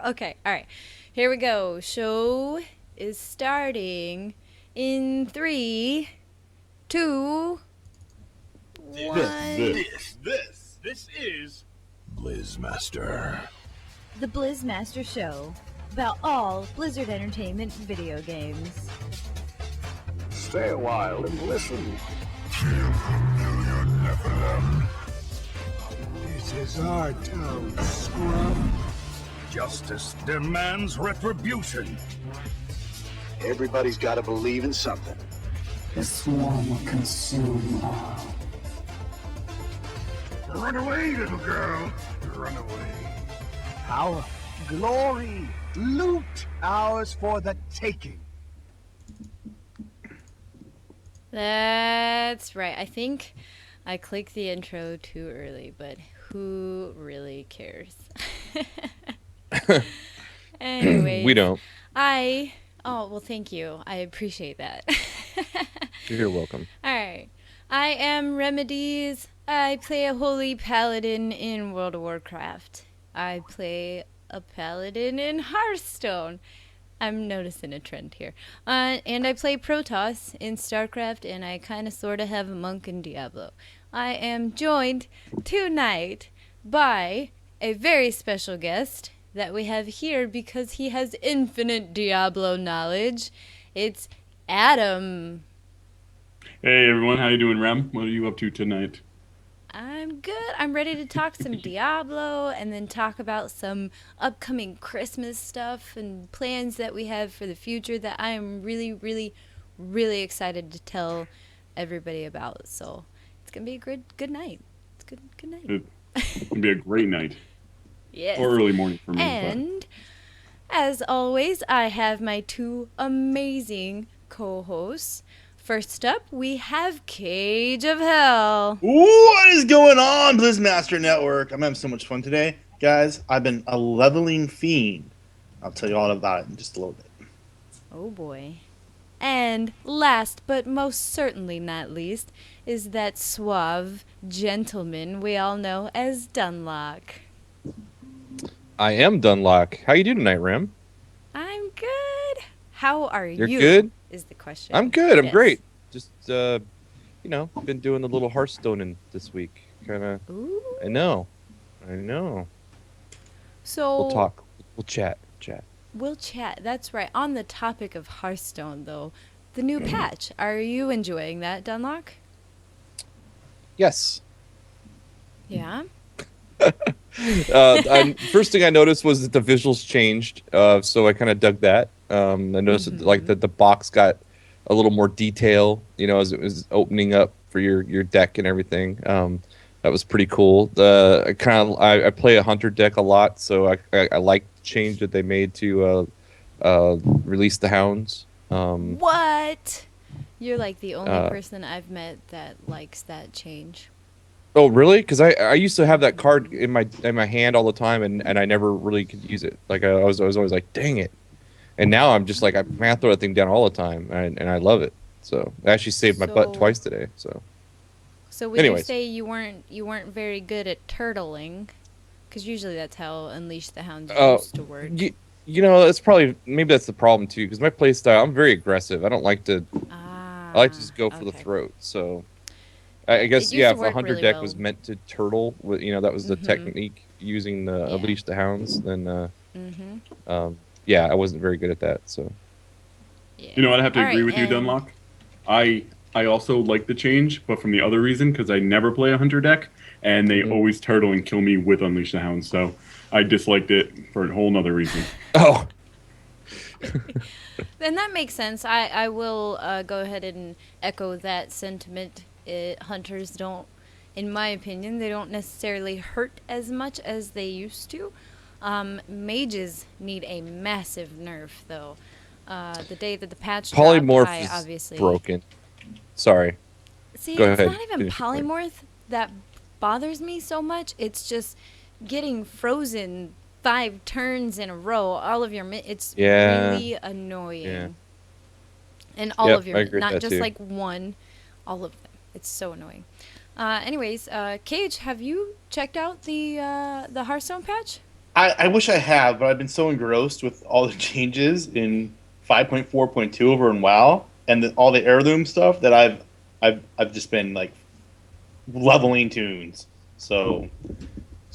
Okay, all right. Here we go. Show is starting in 3, 2, This 1. is Blizz Master. The Blizz Master Show, about all Blizzard Entertainment video games. Stay a while and listen. This is our town, scrub. Justice demands retribution. Everybody's got to believe in something. The swarm will consume all. Run away, little girl. Run away. Power, glory, loot, ours for the taking. That's right. I think I clicked the intro too early, but who really cares? Anyways, We don't. Oh, well, thank you. I appreciate that. You're welcome. All right. I am Remedeez. I play a holy paladin in World of Warcraft. I play a paladin in Hearthstone. I'm noticing a trend here. And I play Protoss in StarCraft, and I kind of sort of have a monk in Diablo. I am joined tonight by a very special guest that we have here because he has infinite Diablo knowledge. It's Adam. Hey everyone, how you doing, Rem? What are you up to tonight? I'm good. I'm ready to talk some Diablo and then talk about some upcoming Christmas stuff and plans that we have for the future that I am really, really, really excited to tell everybody about. So it's gonna be a good night. It's good night. It's gonna be a great night. Yes. Or early morning for me. And as always, I have my two amazing co-hosts. First up, we have Cage of Hell. What is going on, Blizz Master Network? I'm having so much fun today. Guys, I've been a leveling fiend. I'll tell you all about it in just a little bit. Oh boy. And last but most certainly not least is that suave gentleman we all know as Dunlock. I am Dunlock. How you doing tonight, Rem? I'm good. How are You're you? good? Is the question. I'm good. I'm Yes. great. Just been doing a little Hearthstoning this week. Kinda. Ooh. I know. So We'll talk. We'll chat. We'll chat. That's right. On the topic of Hearthstone, though, the new patch. Are you enjoying that, Dunlock? Yes. Yeah. First thing I noticed was that the visuals changed. So I kind of dug that. I noticed that the box got a little more detail, as it was opening up for your deck and everything. That was pretty cool. I play a hunter deck a lot, so I like the change that they made to release the hounds. What? You're like the only person I've met that likes that change. Oh, really? Because I used to have that card in my hand all the time, and I never really could use it. Like I was always like, dang it. And now I'm just like, I throw that thing down all the time, and I love it. So I actually saved my butt twice today. So when you say you weren't very good at turtling, because usually that's how Unleash the Hounds used to work. Maybe that's the problem too. Because my play style, I'm very aggressive. I don't like to. I like to just go for the throat. So I guess if a hunter deck was meant to turtle, that was the technique using the Unleash the Hounds. Then I wasn't very good at that. So Yeah. You know what? I have to agree with you, and- Dunlock. I also like the change, but from the other reason, because I never play a hunter deck, and they always turtle and kill me with Unleash the Hounds. So I disliked it for a whole nother reason. Oh. Then that makes sense. I will go ahead and echo that sentiment. Hunters don't, in my opinion, they don't necessarily hurt as much as they used to. Mages need a massive nerf, though. The day that the patch Polymorph dropped, is obviously broken. Sorry. See, Go it's ahead. not even Finish your point. polymorph that bothers me so much. It's just getting frozen 5 turns in a row. All of your it's really annoying. Yeah. And all of your I agree with not that just too. like one, all of them. It's so annoying. Anyways, Cage, have you checked out the Hearthstone patch? I wish I have, but I've been so engrossed with all the changes in 5.4.2 over in WoW and all the heirloom stuff that I've just been like leveling tunes. So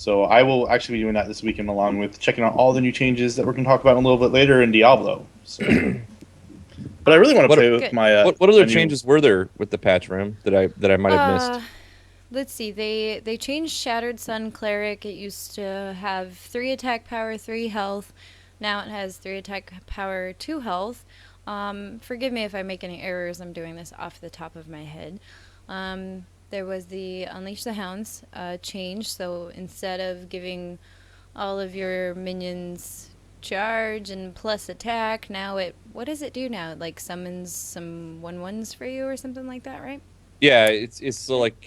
I will actually be doing that this weekend, along with checking out all the new changes that we're going to talk about a little bit later in Diablo. So, but I really want to play with Good. my. What other changes were there with the patch, Ram, that I might have missed? Let's see. They changed Shattered Sun Cleric. It used to have 3 attack power, 3 health. Now it has 3 attack power, 2 health. Forgive me if I make any errors. I'm doing this off the top of my head. There was the Unleash the Hounds change. So instead of giving all of your minions charge and plus attack, now what does it do now? It like summons some 1/1s for you or something like that, right? Yeah, it's so like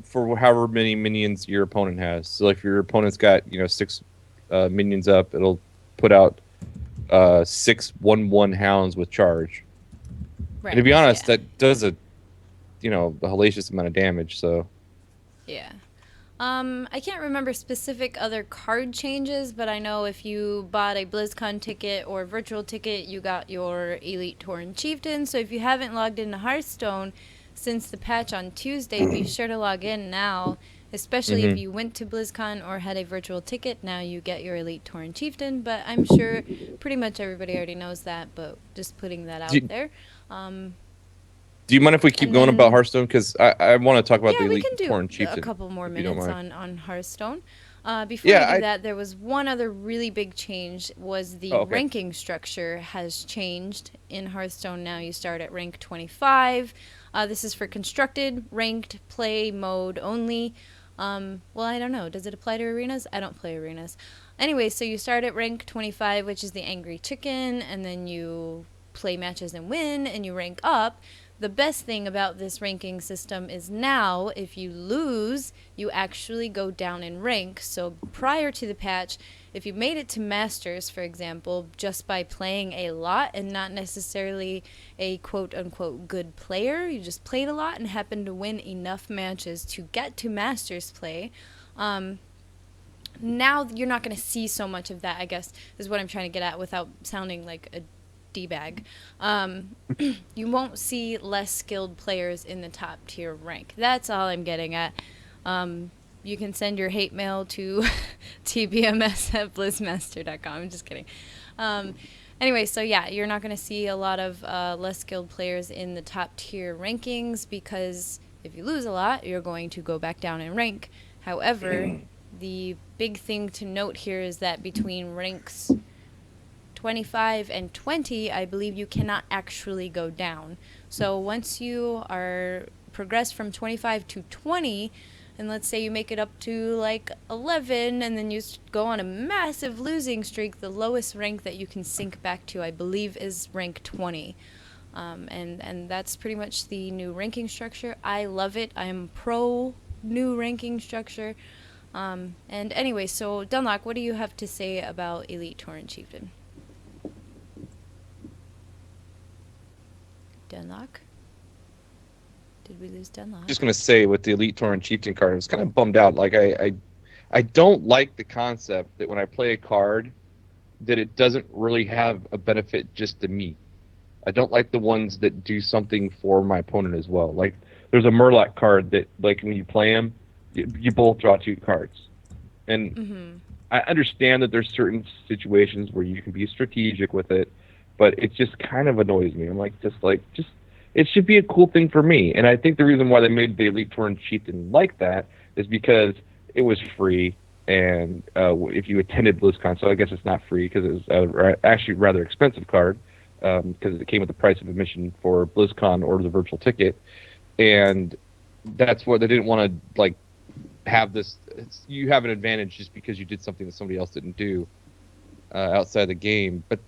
for however many minions your opponent has. So like if your opponent's got 6 minions up, it'll put out 6 1/1 hounds with charge. Right. And to be honest, yeah. that does a hellacious amount of damage. So Yeah. I can't remember specific other card changes, but I know if you bought a BlizzCon ticket or virtual ticket, you got your Elite Tauren Chieftain. So if you haven't logged into Hearthstone since the patch on Tuesday, be sure to log in now. Especially if you went to BlizzCon or had a virtual ticket, now you get your Elite Tauren Chieftain. But I'm sure pretty much everybody already knows that, but just putting that out there. do you mind if we keep going about Hearthstone? Because I want to talk about the Elite Tauren do Chieftain. a couple more minutes on Hearthstone. Before we do that, there was one other really big change, was the ranking structure has changed in Hearthstone. Now you start at rank 25. This is for constructed, ranked play mode only. Well, I don't know. Does it apply to arenas? I don't play arenas. Anyway, so you start at rank 25, which is the Angry Chicken, and then you play matches and win, and you rank up. The best thing about this ranking system is now, if you lose, you actually go down in rank. So prior to the patch, if you made it to Masters, for example, just by playing a lot and not necessarily a quote-unquote good player, you just played a lot and happened to win enough matches to get to Masters play, now you're not going to see so much of that, I guess, is what I'm trying to get at without sounding like a D-bag. You won't see less skilled players in the top tier rank. That's all I'm getting at. You can send your hate mail to TBMS at blizzmaster.com. I'm just kidding. Anyway, so yeah, you're not going to see a lot of less skilled players in the top tier rankings, because if you lose a lot, you're going to go back down in rank. However, the big thing to note here is that between ranks 25 and 20, I believe you cannot actually go down. So once you are progressed from 25 to 20, and let's say you make it up to like 11, and then you go on a massive losing streak, the lowest rank that you can sink back to, I believe, is rank 20. And that's pretty much the new ranking structure. I love it. I am pro new ranking structure. And anyway, so Dunlock, what do you have to say about Elite Tauren Chieftain? Dunlock? Did we lose Dunlock? Just gonna say, with the Elite Tauren Chieftain card, I was kind of bummed out. Like I don't like the concept that when I play a card, that it doesn't really have a benefit just to me. I don't like the ones that do something for my opponent as well. Like there's a Murloc card that, like, when you play him, you both draw 2 cards, and I understand that there's certain situations where you can be strategic with it, but it just kind of annoys me. I'm like, it should be a cool thing for me. And I think the reason why they made the Elite Tauren Chieftain like that is because it was free, and if you attended BlizzCon, so I guess it's not free because it was actually a rather expensive card, because it came with the price of admission for BlizzCon or the virtual ticket, and that's what they didn't want to, like, have this. You have an advantage just because you did something that somebody else didn't do outside the game, but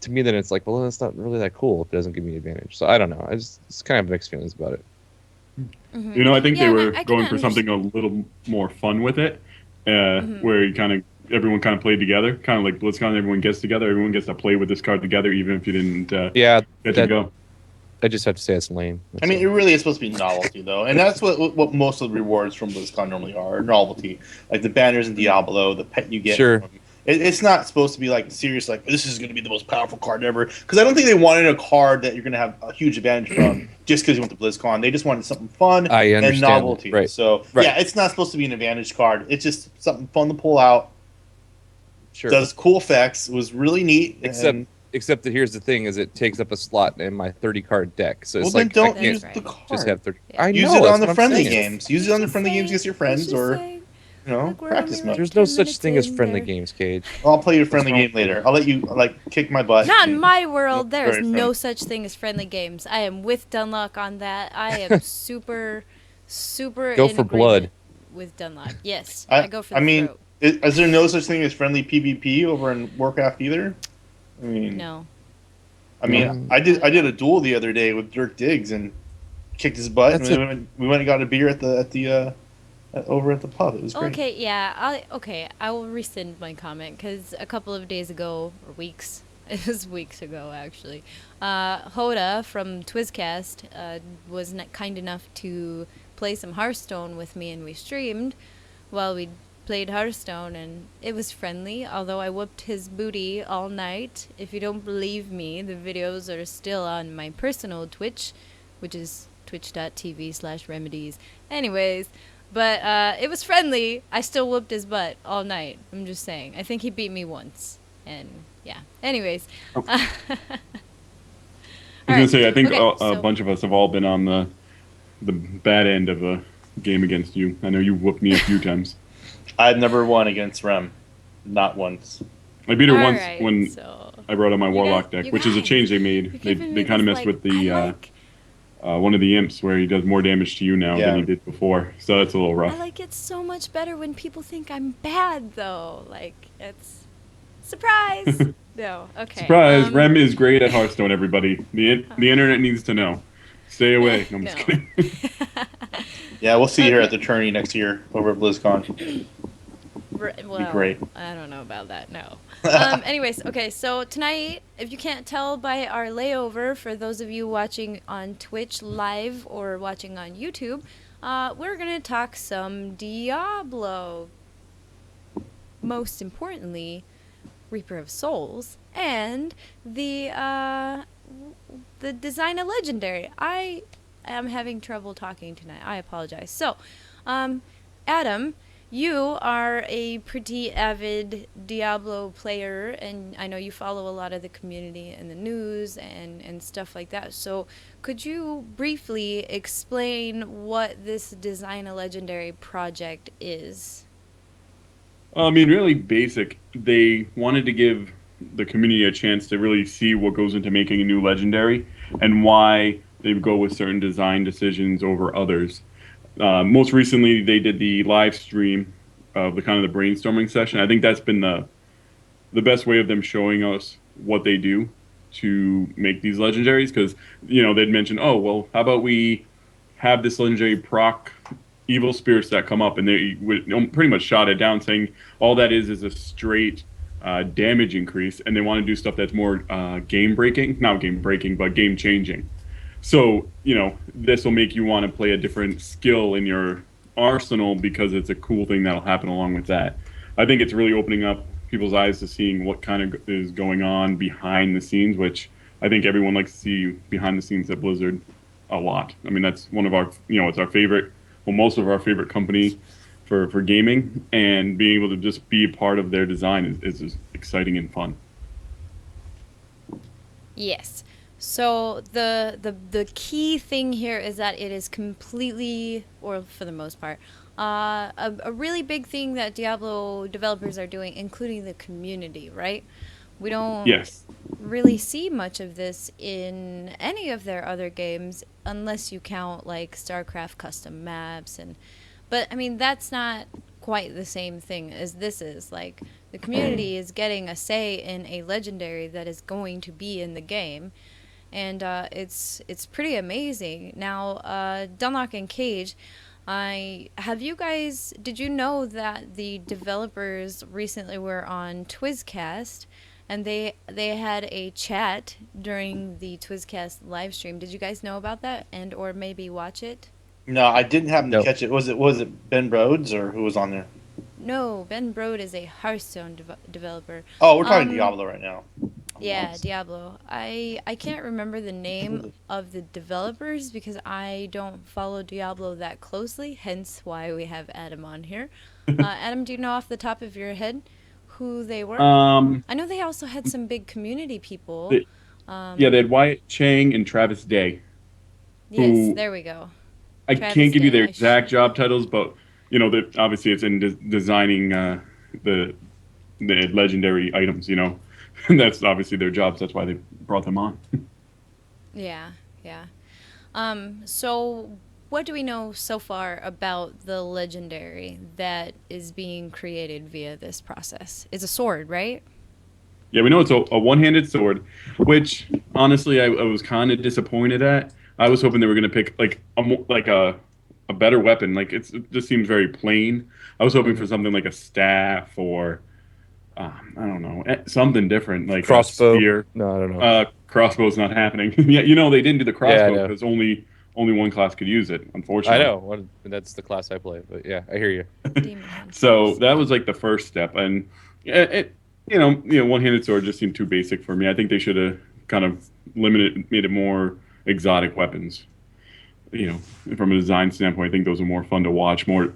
to me, then it's like, well, that's not really that cool if it doesn't give me an advantage. So I don't know. It's kind of mixed feelings about it. I think they were going for something a little more fun with it, where everyone kind of played together, kind of like BlizzCon. Everyone gets together. Everyone gets to play with this card together, even if you didn't get to go. I just have to say it's lame. I mean, it really is supposed to be novelty, though, and that's what most of the rewards from BlizzCon normally are: novelty, like the banners in Diablo, the pet you get. Sure. It's not supposed to be like serious, like this is going to be the most powerful card ever. Because I don't think they wanted a card that you're going to have a huge advantage from just because you went to BlizzCon. They just wanted something fun and novelty. Right. So yeah, it's not supposed to be an advantage card. It's just something fun to pull out. Sure. Does cool effects. It was really neat. Except that here's the thing: is it takes up a slot in my 30-card deck. So it's then like don't I use can't the card. just have 30. Yeah. I Use know, it that's on the what I'm friendly saying. games. Use it on the friendly games against your friends, or practice mode. There's no such thing as friendly games, Cage. I'll play your friendly game later. I'll let you kick my butt. Not in my world. There is Very no friendly. such thing as friendly games. I am with Dunlock on that. I am super Go in for agreement blood. with Dunlock. Yes, I go for the I mean, throat. is there no such thing as friendly PvP over in Warcraft either? I mean, No. I mean, I did a duel the other day with Dirk Diggs and kicked his butt. That's And we went and got a beer at the over at the pub. It was great. Okay, yeah. I will rescind my comment because a couple of days ago, or weeks, it was weeks ago actually, Hoda from Twizzcast was kind enough to play some Hearthstone with me, and we streamed while we played Hearthstone, and it was friendly, although I whooped his booty all night. If you don't believe me, the videos are still on my personal Twitch, which is twitch.tv/Remedeez. Anyways, but it was friendly. I still whooped his butt all night. I'm just saying. I think he beat me once. And yeah. Anyways. I was gonna say, I think a bunch of us have all been on the bad end of a game against you. I know you whooped me a few times. I've never won against Rem, not once. I beat her All once right, when so I brought out my Warlock guys- deck, which is a change they made. They giving me kind of this, messed like, with the I like- one of the imps where he does more damage to you now Yeah. than he did before. So that's a little I rough. like it so much better when people think I'm bad, though. Like, it's... Surprise! No, okay. Surprise! Rem is great at Hearthstone. Everybody, the internet needs to know. Stay away. No, I'm just No. kidding. Yeah, we'll see her at the tourney next year over at BlizzCon. Well, great. I don't know about that, no. Anyways, okay, so tonight, if you can't tell by our layover, for those of you watching on Twitch live or watching on YouTube, we're going to talk some Diablo. Most importantly, Reaper of Souls, and the design of Legendary. I am having trouble talking tonight. I apologize. So, Adam, you are a pretty avid Diablo player, and I know you follow a lot of the community and the news and stuff like that. So, could you briefly explain what this Design a Legendary project is? I mean, really basic. They wanted to give the community a chance to really see what goes into making a new legendary and why they go with certain design decisions over others. Most recently, they did the live stream of the kind of the brainstorming session. I think that's been the best way of them showing us what they do to make these legendaries, because they'd mentioned, oh well, how about we have this legendary proc evil spirits that come up, and they pretty much shot it down, saying all that is a straight damage increase, and they want to do stuff that's more not game breaking, but game changing. So this will make you want to play a different skill in your arsenal because it's a cool thing that'll happen along with that. I think it's really opening up people's eyes to seeing what kind of is going on behind the scenes, which I think everyone likes to see behind the scenes at Blizzard a lot. I mean, that's one of our, it's our favorite. Well, most of our favorite company for gaming, and being able to just be a part of their design is exciting and fun. Yes. So the key thing here is that it is completely, or for the most part, a really big thing that Diablo developers are doing, including the community, right? We don't really see much of this in any of their other games, unless you count like StarCraft custom maps, but I mean that's not quite the same thing as this is. Like, the community is getting a say in a legendary that is going to be in the game, and it's pretty amazing. Now, Dunlock and Cage, did you know that the developers recently were on Twizzcast? and they had a chat during the Twizzcast live stream. Did you guys know about that and or maybe watch it? No, I didn't happen to No. catch it. Was it Ben Rhodes or who was on there? No, Ben Brode is a Hearthstone developer. Oh, we're talking Diablo right now. Yeah, Diablo. I can't remember the name of the developers because I don't follow Diablo that closely, hence why we have Adam on here. Adam, do you know off the top of your head who they were? I know they also had some big community people. Yeah, they had Wyatt Chang and Travis Day. Yes, there we go. I Travis can't give you Day, their exact job titles, but obviously it's in designing the legendary items. And that's obviously their jobs. That's why they brought them on. Yeah. So what do we know so far about the legendary that is being created via this process? It's a sword, right? Yeah, we know it's a one-handed sword, which honestly I was kind of disappointed at. I was hoping they were going to pick like a better weapon. Like it just seems very plain. I was hoping for something like a staff or I don't know, something different like Crossbow. a spear. No, I don't know. Crossbow's not happening. Yeah, they didn't do the Yeah, I crossbow know. because only one class could use it. I Unfortunately, know. That's the class I play, but yeah, I hear you. Demon Hunter. So that was like the first step, and one-handed sword just seemed too basic for me. I think they should have kind of made it more exotic weapons. From a design standpoint, I think those are more fun to watch, more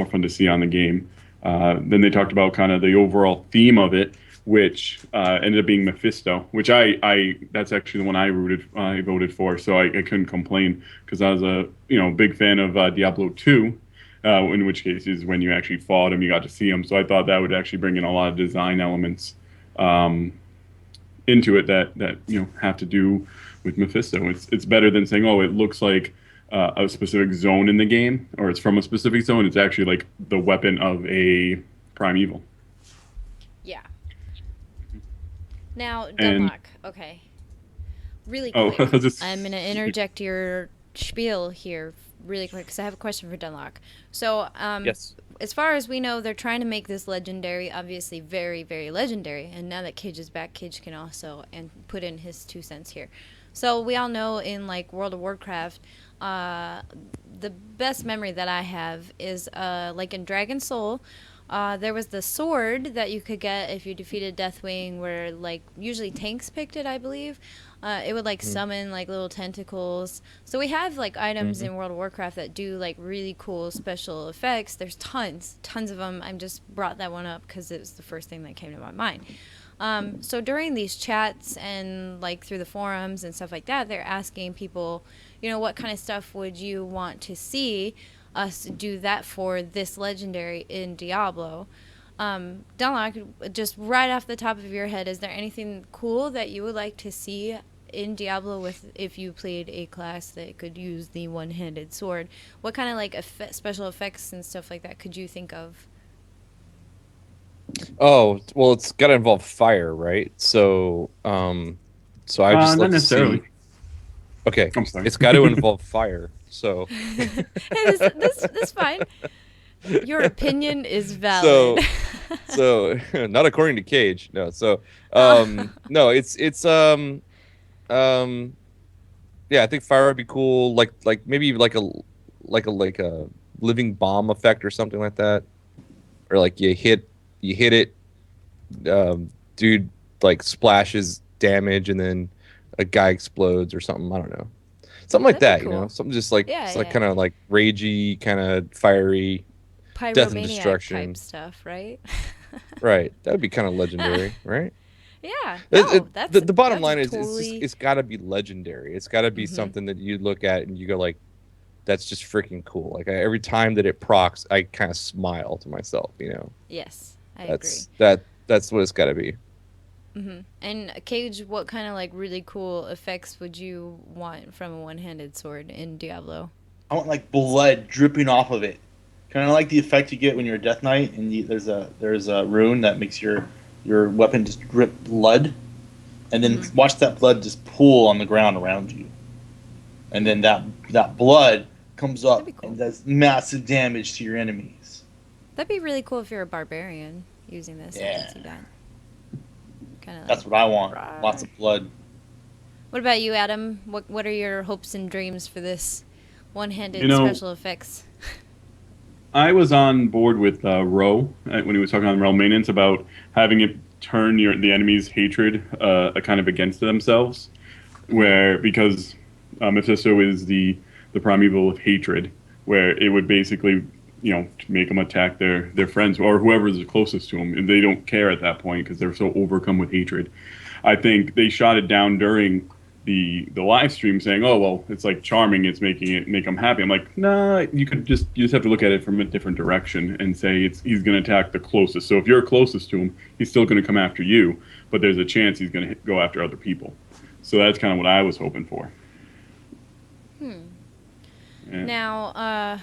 fun to see on the game. Then they talked about kind of the overall theme of it, which ended up being Mephisto, which I that's actually the one I voted for, so I couldn't complain because I was a big fan of Diablo 2, in which case is when you actually fought him, you got to see him. So I thought that would actually bring in a lot of design elements into it that have to do with Mephisto. It's better than saying, oh, it looks like a specific zone in the game, or it's from a specific zone. It's actually like the weapon of a primeval. Yeah. Now, And- Dunlock. Okay. Really Oh, quick. just- I'm going to interject your spiel here really quick because I have a question for Dunlock. So, Yes. as far as we know, they're trying to make this legendary, obviously very, very legendary. And now that Kage is back, Kage can also put in his 2 cents here. So we all know in like World of Warcraft, the best memory that I have is like in Dragon Soul, there was the sword that you could get if you defeated Deathwing, where like usually tanks picked it, I believe. It would like summon like little tentacles. So we have like items in World of Warcraft that do like really cool special effects. There's tons of them. I just brought that one up because it was the first thing that came to my mind. So during these chats and like through the forums and stuff like that, they're asking people, what kind of stuff would you want to see us do that for this legendary in Diablo? Dunlock, just right off the top of your head, is there anything cool that you would like to see in Diablo if you played a class that could use the one-handed sword? What kind of like special effects and stuff like that could you think of? Oh, well, it's got to involve fire, right? So I just not like to necessarily. see. Okay, I'm sorry. it's got to involve fire. So Hey, this fine. Your opinion is valid. so not according to Cage. No. So no, it's yeah, I think fire would be cool. Like maybe like a living bomb effect or something like that, or like you hit it, dude like splashes damage and then a guy explodes or something. I don't know, something like That'd that. be cool. Something just like Yeah, it's like yeah. kind of like ragey, kind of fiery, death and Pyromaniac destruction. type stuff, right? Right, that would be kind of legendary, right? Yeah. No, The bottom that's line is totally... it's got to be legendary. It's got to be something that you look at and you go like, that's just freaking cool. Like every time that it procs, I kind of smile to myself. Yes, I That's agree. that's what it's got to be. And Cage, what kind of like really cool effects would you want from a one-handed sword in Diablo? I want like blood dripping off of it, kind of like the effect you get when you're a Death Knight and there's a rune that makes your weapon just drip blood, and then watch that blood just pool on the ground around you, and then that blood comes up That'd be cool. and does massive damage to your enemies. That'd be really cool if you're a barbarian using this. I Yeah. can see that. Kind of. That's what I want. Rawr. Lots of blood. What about you, Adam? What are your hopes and dreams for this one-handed You know, special effects? I was on board with Ro when he was talking on realm maintenance about having it turn the enemy's hatred kind of against themselves, where because Mephisto is the primeval of hatred, where it would basically make them attack their friends or whoever is closest to them, and they don't care at that point because they're so overcome with hatred. I think they shot it down during the live stream saying, "Oh well, it's like charming. It's making it make them happy." I'm like, nah. You just have to look at it from a different direction and say he's going to attack the closest. So if you're closest to him, he's still going to come after you, but there's a chance he's going to go after other people. So that's kind of what I was hoping for. Yeah. Now,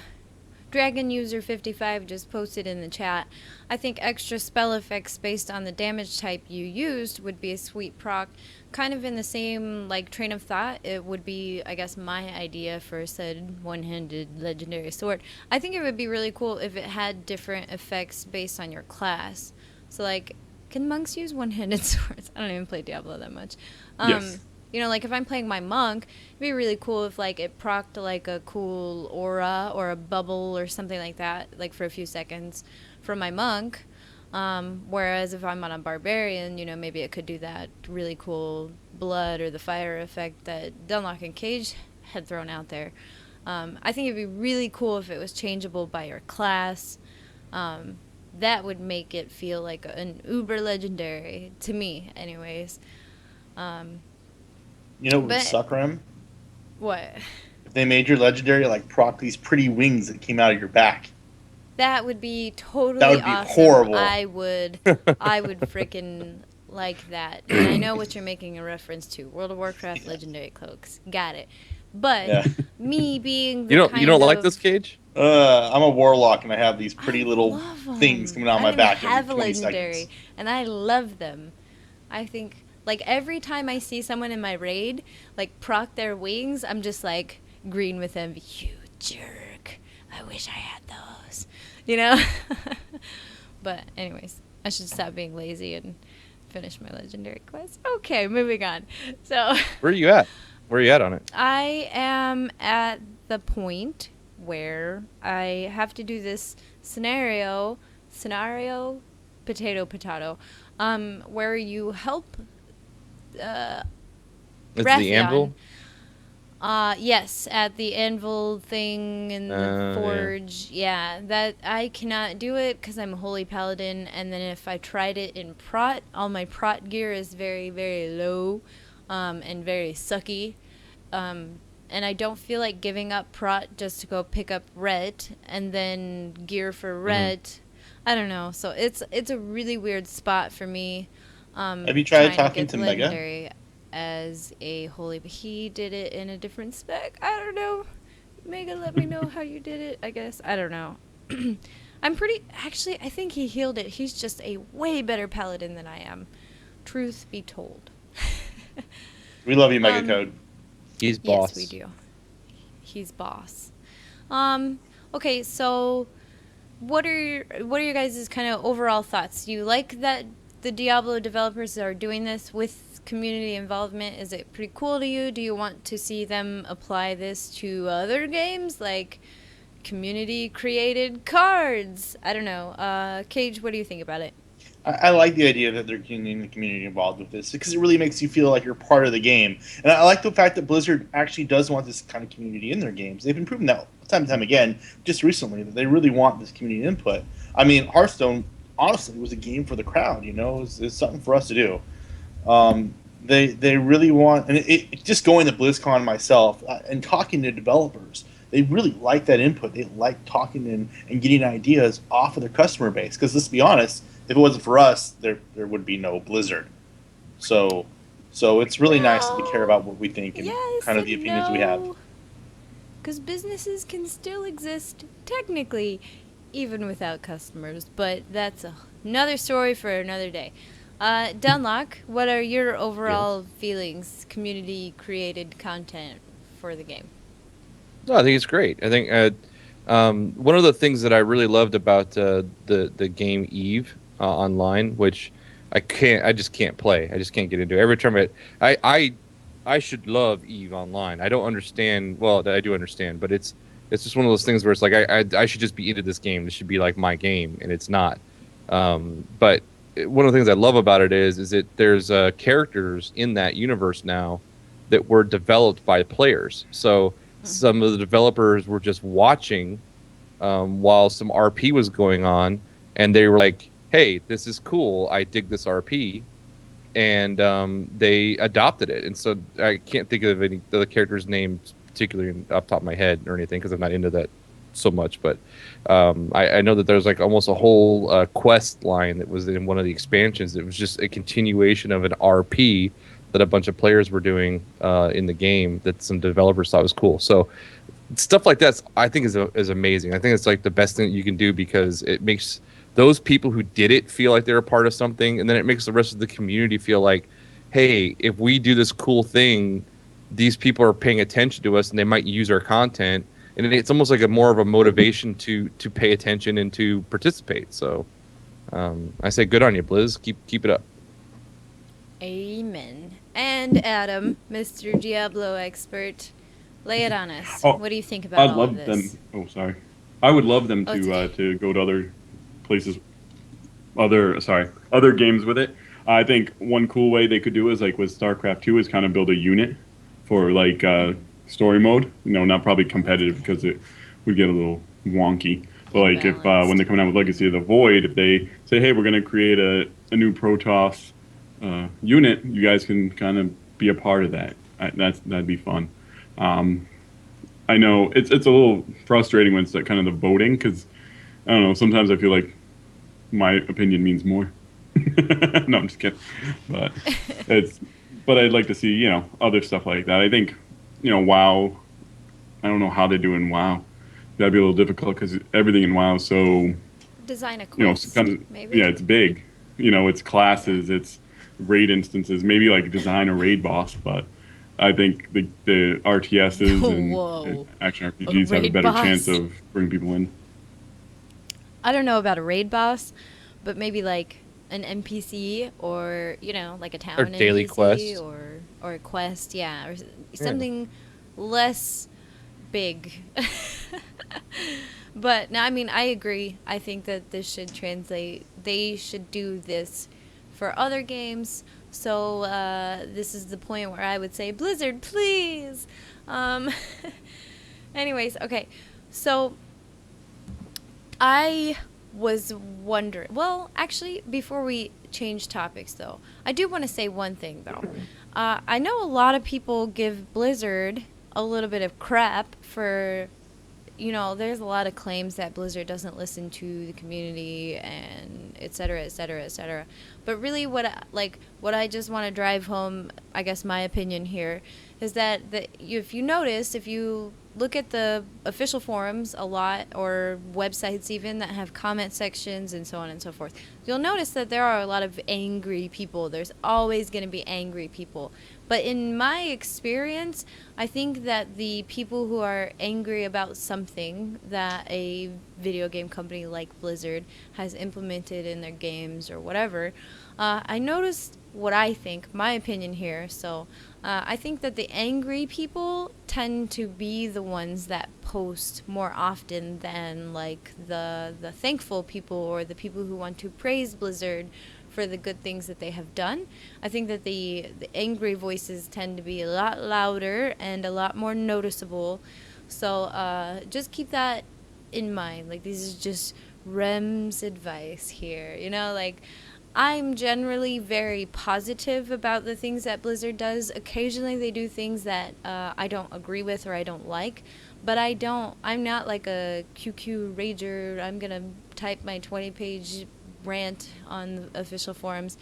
Dragon User 55 just posted in the chat, I think extra spell effects based on the damage type you used would be a sweet proc. Kind of in the same train of thought, it would be, I guess, my idea for said one-handed legendary sword. I think it would be really cool if it had different effects based on your class. So can monks use one-handed swords? I don't even play Diablo that much. Yes. If I'm playing my monk, it'd be really cool if it procced a cool aura or a bubble or something like that, for a few seconds from my monk. Whereas if I'm on a barbarian, maybe it could do that really cool blood or the fire effect that Dunlock and Kage had thrown out there. I think it'd be really cool if it was changeable by your class. That would make it feel like an uber legendary, to me anyways. You know what would suck, Rem? What? If they made your legendary proc these pretty wings that came out of your back. That would be totally That would be awesome. horrible. I would freaking like that. And I know what you're making a reference to. World of Warcraft legendary cloaks. Got it. But me being the you don't like this, Cage? I'm a warlock and I have these pretty little things coming out of my back. I have a every 20 legendary seconds. and I love them. I think every time I see someone in my raid proc their wings, I'm just green with them. You jerk. I wish I had those. But anyways, I should stop being lazy and finish my legendary quest. Okay, moving on. So Where are you at? Where are you at on it? I am at the point where I have to do this scenario, potato, where you help It's Raffion. the anvil? Yes, at the anvil thing in the forge. Yeah, that I cannot do it because I'm a holy paladin, and then if I tried it in prot, all my prot gear is very, very low, and very sucky. And I don't feel like giving up prot just to go pick up ret and then gear for ret. I don't know. So it's a really weird spot for me. Have you tried talking to Mega? Legendary as a holy, but he did it in a different spec. I don't know. Mega, let me know how you did it. I guess I don't know. I think he healed it. He's just a way better paladin than I am. Truth be told. We love you, Mega Code. He's boss. Yes, we do. He's boss. Okay, so what are your guys' kind of overall thoughts? Do you like that the Diablo developers are doing this with community involvement? Is it pretty cool to you? Do you want to see them apply this to other games like community created cards? I don't know. Cage, what do you think about it? I like the idea that they're getting the community involved with this because it really makes you feel like you're part of the game. And I like the fact that Blizzard actually does want this kind of community in their games. They've been proving that time and time again, just recently, that they really want this community input. I mean, Hearthstone, honestly, was a game for the crowd, it's something for us to do. They really want, and it just going to BlizzCon myself and talking to developers, they really like that input. They like talking and getting ideas off of their customer base. Because let's be honest, if it wasn't for us, there would be no Blizzard. So it's really nice that they care about what we think and kind of the opinions we have. Because businesses can still exist, technically, even without customers. But that's another story for another day. Dunlock, what are your overall feelings, community-created content for the game? No, I think it's great. I think one of the things that I really loved about the game Eve online, which I just can't play. I just can't get into it. Every time I should love Eve Online. I don't understand. Well, I do understand, but it's just one of those things where it's like I should just be into this game. This should be like my game, and it's not. But one of the things I love about it is that there's characters in that universe now that were developed by players. So some of the developers were just watching while some RP was going on, and they were like, "Hey, this is cool. I dig this RP." And they adopted it. And so I can't think of any of the characters' names particularly off the top of my head or anything because I'm not into that so much. But I know that there's like almost a whole quest line that was in one of the expansions. It was just a continuation of an RP that a bunch of players were doing in the game that some developers thought was cool. So stuff like that, I think, is amazing. I think it's like the best thing that you can do because it makes those people who did it feel like they're a part of something, and then it makes the rest of the community feel like, hey, if we do this cool thing, these people are paying attention to us and they might use our content, and it's almost like a more of a motivation to pay attention and to participate. So I say good on you, Blizz. Keep it up. Amen. And Adam, Mr. Diablo expert, lay it on us. Oh, What do you think about I'd all love of this? them. Oh, sorry. I would love them Oh, it's okay. to go to other places, other games with it. I think one cool way they could do is like with StarCraft 2 is kind of build a unit for like story mode. Not probably competitive because it would get a little wonky. But like if when they're coming out with Legacy of the Void, if they say, hey, we're going to create a new Protoss unit, you guys can kind of be a part of that. That'd be fun. I know it's a little frustrating when it's like kind of the voting because I don't know. Sometimes I feel like my opinion means more. No, I'm just kidding. But I'd like to see other stuff like that. I think WoW. I don't know how they do in WoW. That'd be a little difficult because everything in WoW is so Design a quest, maybe? yeah, it's big. It's classes, it's raid instances, maybe like design a raid boss, but I think the RTSs and action RPGs have a better chance of bringing people in. I don't know about a raid boss, but maybe like an NPC or like a town Or daily NPC quest. or a quest, yeah, or something less big. But no, I mean, I agree. I think that this should translate. They should do this for other games. So this is the point where I would say, Blizzard, please. Anyways, okay. So I was wondering. Well, actually, before we change topics, though, I do want to say one thing, though. I know a lot of people give Blizzard a little bit of crap for, there's a lot of claims that Blizzard doesn't listen to the community and et cetera, et cetera, et cetera. But really what I just want to drive home, I guess my opinion here, is that if you look at the official forums a lot, or websites even that have comment sections and so on and so forth, you'll notice that there are a lot of angry people. There's always going to be angry people. But in my experience, I think that the people who are angry about something that a video game company like Blizzard has implemented in their games or whatever, I noticed what I think, my opinion here. So I think that the angry people tend to be the ones that post more often than like the thankful people or the people who want to praise Blizzard for the good things that they have done. I think that the angry voices tend to be a lot louder and a lot more noticeable. So just keep that in mind. Like, this is just Rem's advice here. Like, I'm generally very positive about the things that Blizzard does. Occasionally they do things that I don't agree with or I don't like, but I'm not like a QQ rager. I'm gonna type my 20-page rant on the official forums.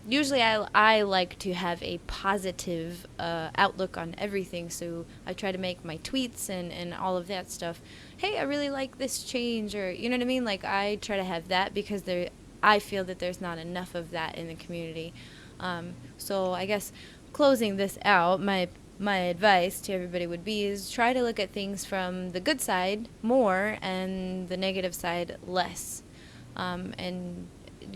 Usually I like to have a positive outlook on everything, so I try to make my tweets and all of that stuff. Hey, I really like this change, or you know what I mean? Like, I try to have that because I feel that there's not enough of that in the community. So I guess closing this out, my advice to everybody would be is try to look at things from the good side more and the negative side less. And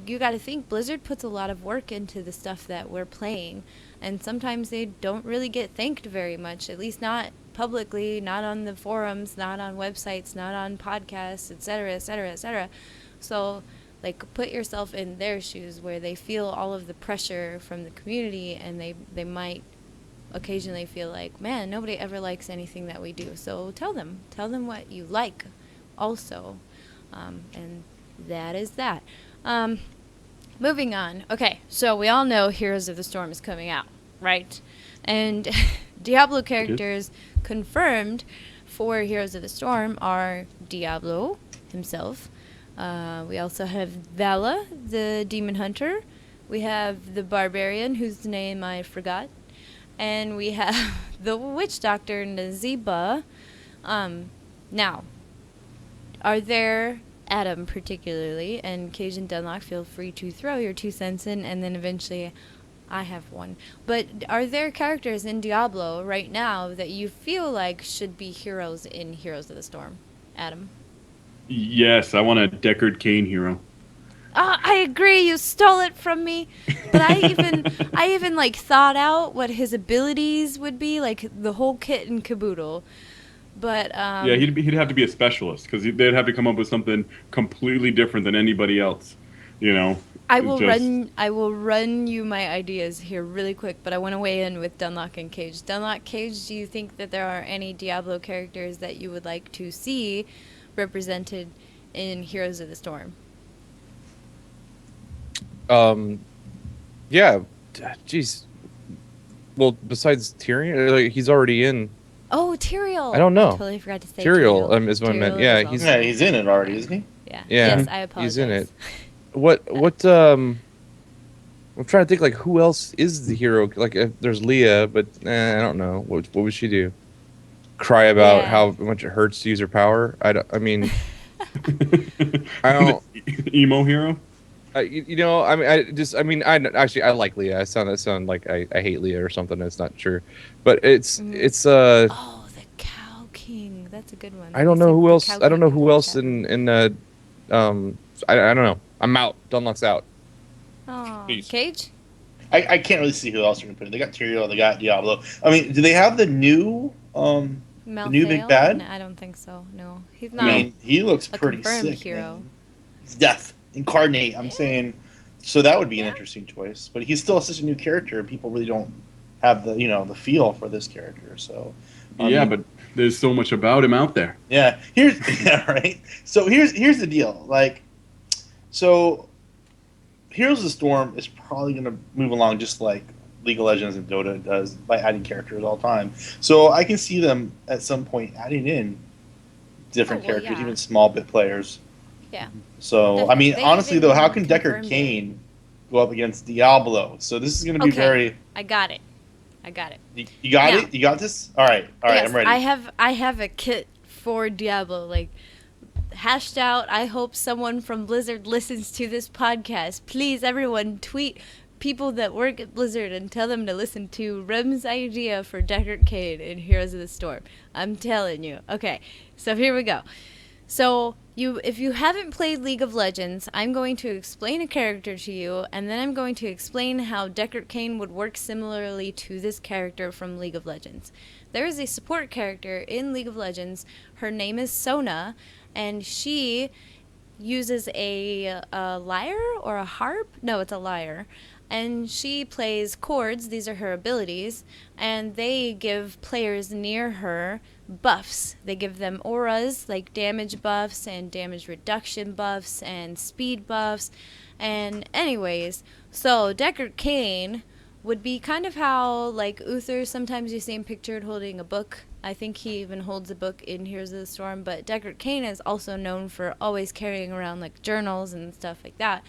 you got to think Blizzard puts a lot of work into the stuff that we're playing, and sometimes they don't really get thanked very much, at least not publicly, not on the forums, not on websites, not on podcasts, etc., etc., etc. So, like, put yourself in their shoes where they feel all of the pressure from the community, and they might occasionally feel like, man, nobody ever likes anything that we do. So tell them what you like also. And that is that. Moving on. Okay, so we all know Heroes of the Storm is coming out, right? And Diablo characters confirmed for Heroes of the Storm are Diablo himself. We also have Vala, the Demon Hunter. We have the Barbarian, whose name I forgot. And we have the Witch Doctor, Naziba. Now, are there, Adam particularly, and Kage and Dunlock, feel free to throw your 2 cents in, and then eventually I have one. But are there characters in Diablo right now that you feel like should be heroes in Heroes of the Storm? Adam? Yes, I want a Deckert Cain hero. I agree. You stole it from me. But I even like thought out what his abilities would be, like the whole kit and caboodle. But yeah, he'd have to be a specialist because they'd have to come up with something completely different than anybody else. You know. I will run you my ideas here really quick, but I want to weigh in with Dunlock and Kage. Dunlock, Kage, do you think that there are any Diablo characters that you would like to see represented in Heroes of the Storm? Yeah, jeez. Well, besides Tyrion, like, he's already in. Oh, Tyrael. I don't know. I totally forgot to say Tyrael. Is what I meant. Yeah, he's in it already, isn't he? Yeah. Yeah. Yes, I apologize. He's in it. What I'm trying to think, like, who else is the hero? Like, there's Leah, but I don't know. What would she do? Cry about how much it hurts to use her power? I mean, I don't. Emo hero. You know, I like Leah. I sound like I hate Leah or something. That's not true, but it's Oh, the Cow King. That's a good one. I don't know who else. I don't know who else in I don't know. I'm out. Dunlock's out. Oh, Peace. Kage? I can't really see who else you're gonna put in. They got Tyrael, they got Diablo. I mean, do they have the new the new big bad? No, I don't think so. No, he's I not. mean, he looks a pretty confirmed sick. hero. Man. It's Death incarnate. I'm saying, so that would be an interesting choice. But he's still such a new character, and people really don't have the the feel for this character. So But there's so much about him out there. Yeah, right. So here's the deal. Like, so Heroes of the Storm is probably going to move along just like League of Legends and Dota does by adding characters all the time. So I can see them at some point adding in different characters, even small bit players. Yeah. So I mean, honestly though, how can Deckert Cain go up against Diablo? So this is going to be very. I got it. You got it. You got this. All right. Yes, I'm ready. I have a kit for Diablo, like, hashed out. I hope someone from Blizzard listens to this podcast. Please, everyone, tweet people that work at Blizzard and tell them to listen to Rem's idea for Deckert Cain in Heroes of the Storm. I'm telling you. Okay, so here we go. So if you haven't played League of Legends, I'm going to explain a character to you, and then I'm going to explain how Deckert Cain would work similarly to this character from League of Legends. There is a support character in League of Legends. Her name is Sona, and she uses a lyre or a harp? No, it's a lyre. And she plays chords. These are her abilities, and they give players near her buffs. They give them auras, like damage buffs and damage reduction buffs and speed buffs. And anyways, so Deckert Cain would be kind of how, like, Uther, sometimes you see him pictured holding a book. I think he even holds a book in Heroes of the Storm, but Deckert Cain is also known for always carrying around, like, journals and stuff like that.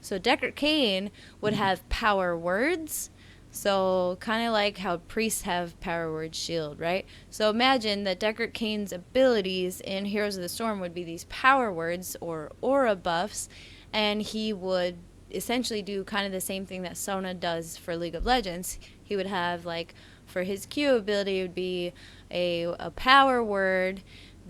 So Deckert Cain would have power words, so kind of like how priests have power word shield, right? So imagine that Deckert Cain's abilities in Heroes of the Storm would be these power words or aura buffs, and he would essentially do kind of the same thing that Sona does for League of Legends. He would have, like, for his Q ability, it would be a power word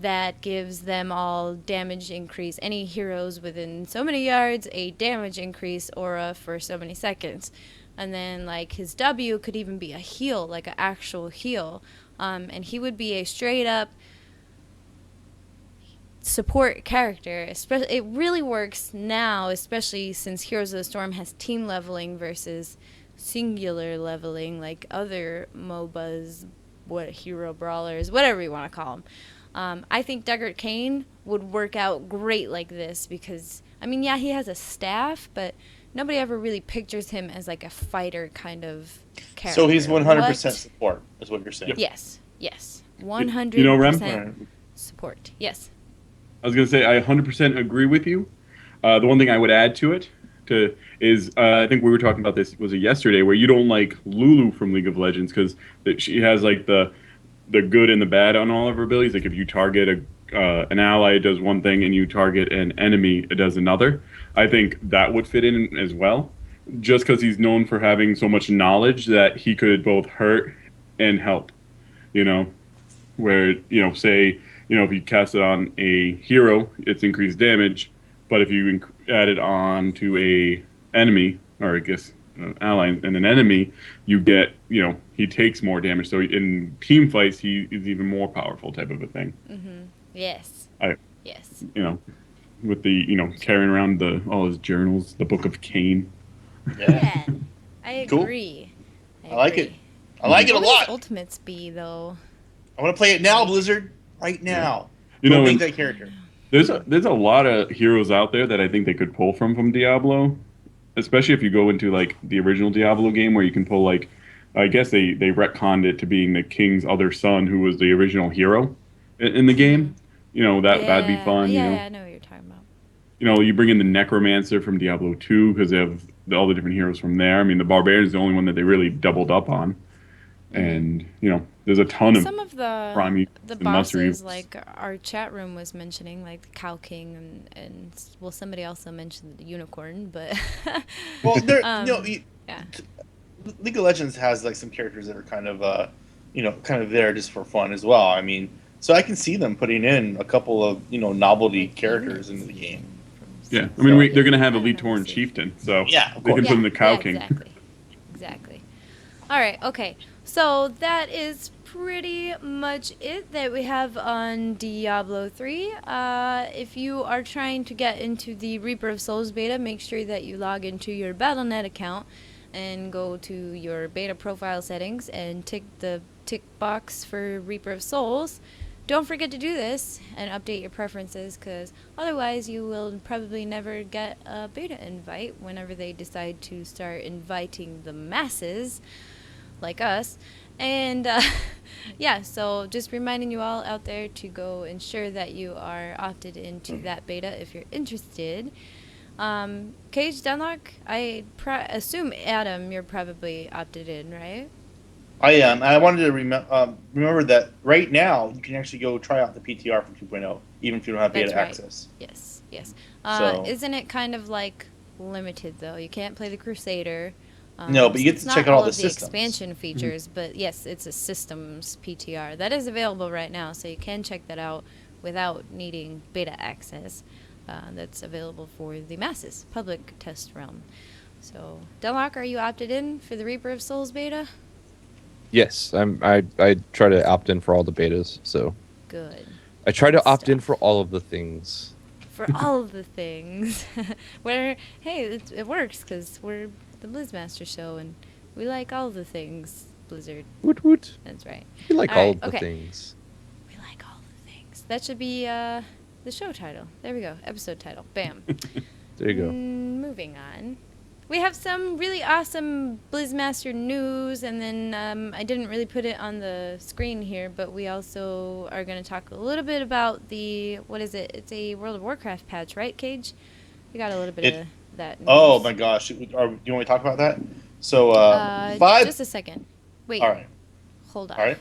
that gives them all damage increase. Any heroes within so many yards, a damage increase aura for so many seconds. And then, like, his W could even be a heal, like an actual heal. And he would be a straight-up support character. It really works now, especially since Heroes of the Storm has team leveling versus singular leveling, like other MOBAs, hero brawlers, whatever you want to call them. I think Deckert Cain would work out great like this because, I mean, yeah, he has a staff, but nobody ever really pictures him as like a fighter kind of character. So he's 100% support, is what you're saying. Yes. 100% You know, Rem? support. Yes. I was going to say, I 100% agree with you. The one thing I would add to it is I think we were talking about this, was it yesterday, where you don't like Lulu from League of Legends because she has like the good and the bad on all of her abilities. Like if you target an ally, it does one thing, and you target an enemy, it does another. I think that would fit in as well, just because he's known for having so much knowledge that he could both hurt and help. You know, where, you know, say, you know, if you cast it on a hero, it's increased damage, but if you add it on to a enemy, or I guess an ally and an enemy, you get, you know, he takes more damage. So in team fights, he is even more powerful type of a thing. Mm-hmm. Yes. Yes. You know, with the, you know, carrying around all his journals, the Book of Cain. Yeah. I Cool. agree. I like it. I like it a What lot. does Ultimates be, though? I want to play it now, Blizzard. Right now. You know, make that character. There's a lot of heroes out there that I think they could pull from Diablo, especially if you go into like the original Diablo game where you can pull, like, I guess they retconned it to being the king's other son who was the original hero in the game. You know, that'd be fun. Yeah, you know? I know what you're talking about. You know, you bring in the Necromancer from Diablo 2 because they have all the different heroes from there. I mean, the Barbarian is the only one that they really doubled up on. And, you know, there's a ton of some of the and bosses, like our chat room was mentioning, like the Cow King and well, somebody also mentioned the unicorn, but Well, there, yeah. League of Legends has like some characters that are kind of, you know, kind of there just for fun as well. I mean, so I can see them putting in a couple of, you know, novelty characters into the game. Yeah, I mean, they're going to have Elite Tauren Chieftain, so yeah, of they can course. put in the Cow King. Exactly. All right, okay. So that is pretty much it that we have on Diablo 3. If you are trying to get into the Reaper of Souls beta, make sure that you log into your Battle.net account and go to your beta profile settings and tick the tick box for Reaper of Souls. Don't forget to do this and update your preferences, because otherwise you will probably never get a beta invite whenever they decide to start inviting the masses like us. And yeah, so just reminding you all out there to go ensure that you are opted into that beta if you're interested. Kage, Dunlock, I assume, Adam, you're probably opted in, right? I am. I wanted to remember that right now you can actually go try out the PTR for 2.0, even if you don't have beta access. Yes. So, isn't it kind of like limited though? You can't play the Crusader. No, but you get to check out all the systems. Expansion features, but yes, it's a systems PTR that is available right now, so you can check that out without needing beta access. That's available for the masses, public test realm. So, Dunlock, are you opted in for the Reaper of Souls beta? Yes, I try to opt in for all the betas, so. Good. I try to opt in for all of the things. For all of the things. Where, hey, it works because we're the Blizz Master Show and we like all the things, Blizzard. Woot woot. That's right. We like all all right, of the things. We like all the things. That should be the show title. There we go. Episode title. Bam. There you go. Moving on. We have some really awesome Blizz Master news, and then I didn't really put it on the screen here, but we also are going to talk a little bit about the, what is it? It's a World of Warcraft patch, right, Kage? We got a little bit of that news. Oh my gosh. Do you want me to talk about that? So, just a second. Wait. All right. Hold on. All right.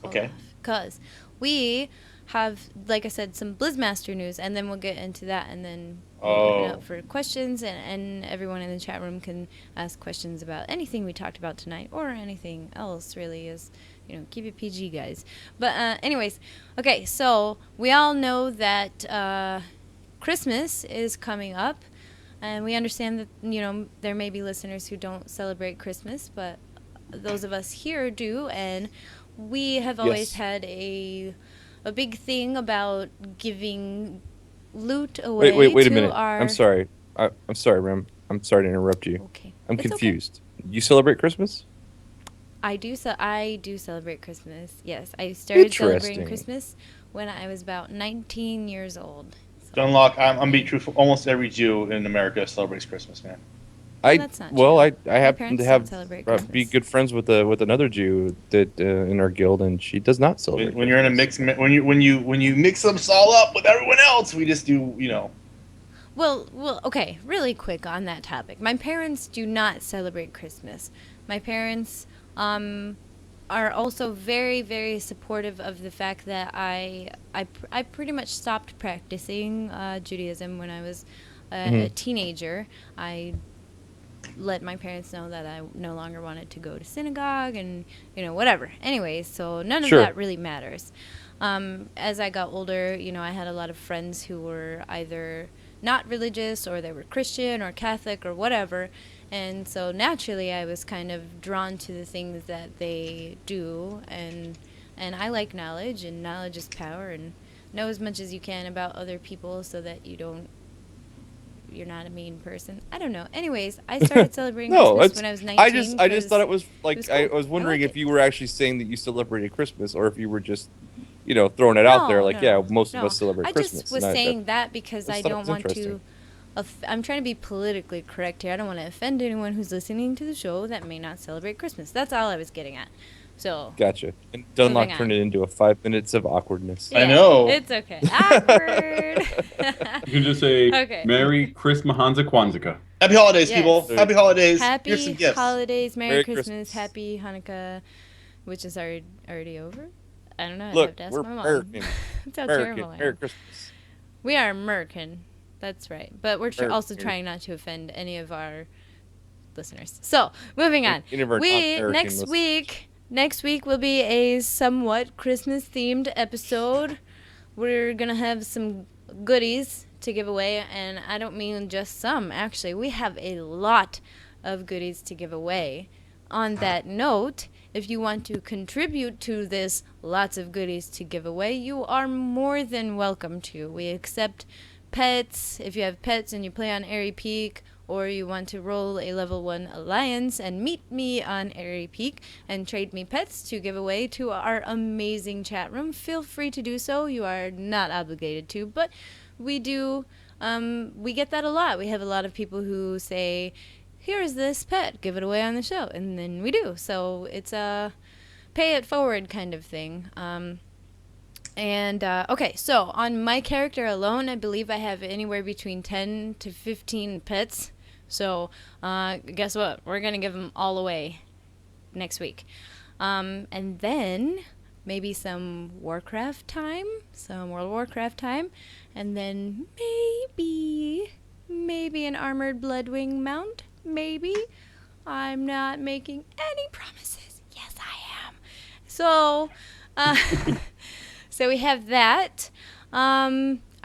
Okay. Because we have, like I said, some Blizz Master news, and then we'll get into that, and then We'll open Oh. up for questions, and everyone in the chat room can ask questions about anything we talked about tonight or anything else, really, is, keep it PG, guys. But anyways, okay, so we all know that Christmas is coming up, and we understand that, there may be listeners who don't celebrate Christmas, but those of us here do, and we have always Yes. had a big thing about giving loot away Wait a to minute. our... I'm sorry. I'm sorry, Rem. I'm sorry to interrupt you. Okay. I'm It's okay. confused. You celebrate Christmas? I do celebrate Christmas. Yes, I started celebrating Interesting. Christmas when I was about 19 years old. So Dunlock, I'm being truthful. Almost every Jew in America celebrates Christmas, man. That's not true. I My happen parents to don't have celebrate be Christmas. good friends with another Jew that in our guild, and she does not celebrate. When you're in a mix, when you mix them all up with everyone else, we just do, Well, okay, really quick on that topic. My parents do not celebrate Christmas. My parents are also very, very supportive of the fact that I pretty much stopped practicing Judaism when I was a teenager. I let my parents know that I no longer wanted to go to synagogue and, whatever. Anyways, so none of Sure. that really matters. As I got older, I had a lot of friends who were either not religious or they were Christian or Catholic or whatever. And so naturally I was kind of drawn to the things that they do. And I like knowledge, and knowledge is power, and know as much as you can about other people so that you're not a mean person. I don't know. Anyways, I started celebrating No, Christmas it's, when I was 19. I just thought it was like was I cool. was I wondering like if it. you were actually saying that you celebrated Christmas, or if you were just throwing it out there like, yeah, most of us celebrate I Christmas. just was and saying that because I I thought it don't was want to. interesting. I'm trying to be politically correct here. I don't want to offend anyone who's listening to the show that may not celebrate Christmas. That's all I was getting at. So. Gotcha. And Dunlock Moving turned on. it into a 5 minutes of awkwardness. I know. It's okay. Awkward. You can just say, Okay. Merry Christmas Kwanzaa. Happy holidays, Yes. people. Happy holidays. Here's some Happy gifts. holidays, Merry Merry Christmas, Christmas. Happy Hanukkah, which is already over. I don't know. I'd Look, have to ask we're my mom. American. That's how American. terrible I Merry am. Christmas. We are American. That's right. But we're also American. trying not to offend any of our listeners. So, moving on. Any of our non-American Next week will be a somewhat Christmas themed episode. We're going to have some goodies to give away, and I don't mean just some. Actually, we have a lot of goodies to give away. On that note, if you want to contribute to this lots of goodies to give away, you are more than welcome to. We accept pets. If you have pets and you play on Airy Peak, or you want to roll a level 1 alliance and meet me on Airy Peak and trade me pets to give away to our amazing chat room, feel free to do so. You are not obligated to, but we do. We get that a lot. We have a lot of people who say, here's this pet, give it away on the show, and then we do. So it's a pay it forward kind of thing. Okay, so on my character alone, I believe I have anywhere between 10 to 15 pets. So guess what? We're going to give them all away next week. And then maybe some Warcraft time, some World of Warcraft time. And then maybe an armored Bloodwing mount. Maybe. I'm not making any promises. Yes, I am. So, so we have that.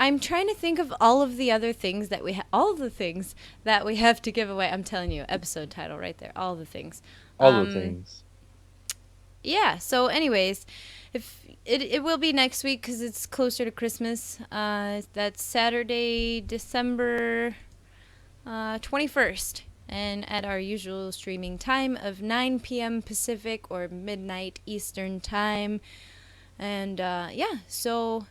I'm trying to think of all of the other things that we have, all the things that we have to give away. I'm telling you, episode title right there, all the things. All the things. Yeah, so anyways, if it will be next week because it's closer to Christmas. That's Saturday, December 21st. And at our usual streaming time of 9 p.m. Pacific or midnight Eastern time. And yeah, so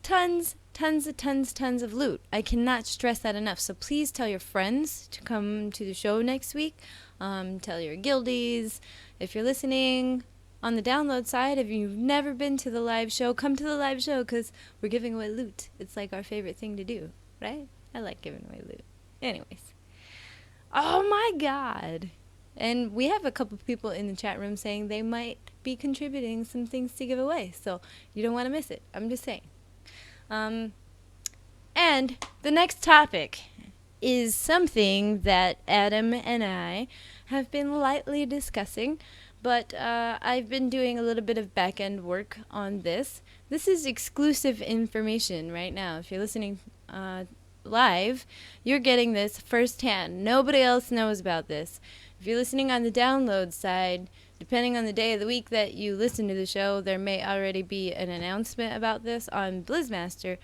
tons of loot. I cannot stress that enough. So please tell your friends to come to the show next week. Tell your guildies. If you're listening on the download side, if you've never been to the live show, come to the live show because we're giving away loot. It's like our favorite thing to do, right? I like giving away loot. Anyways. Oh my god. And we have a couple people in the chat room saying they might be contributing some things to give away. So you don't want to miss it. I'm just saying. And the next topic is something that Adam and I have been lightly discussing, but I've been doing a little bit of back-end work on this. This is exclusive information right now. If you're listening live, you're getting this firsthand. Nobody else knows about this. If you're listening on the download side, depending on the day of the week that you listen to the show, there may already be an announcement about this on Blizz Master.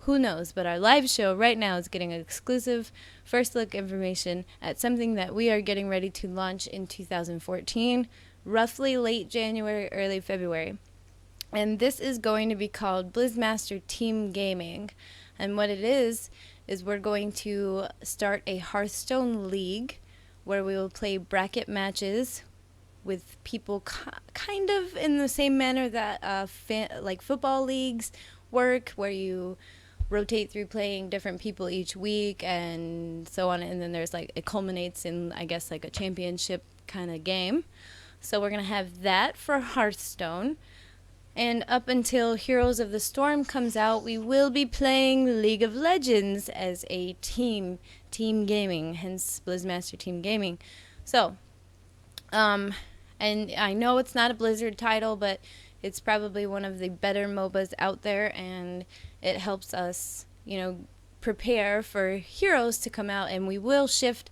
Who knows? But our live show right now is getting exclusive first look information at something that we are getting ready to launch in 2014, roughly late January, early February. And this is going to be called Blizz Master Team Gaming. And what it is we're going to start a Hearthstone League where we will play bracket matches with people kind of in the same manner that like football leagues work, where you rotate through playing different people each week and so on, and then there's like it culminates in, I guess, like a championship kind of game. So we're gonna have that for Hearthstone, and up until Heroes of the Storm comes out, we will be playing League of Legends as a team gaming, hence Blizz Master Team Gaming. So and I know it's not a Blizzard title, but it's probably one of the better MOBAs out there, and it helps us, prepare for Heroes to come out, and we will shift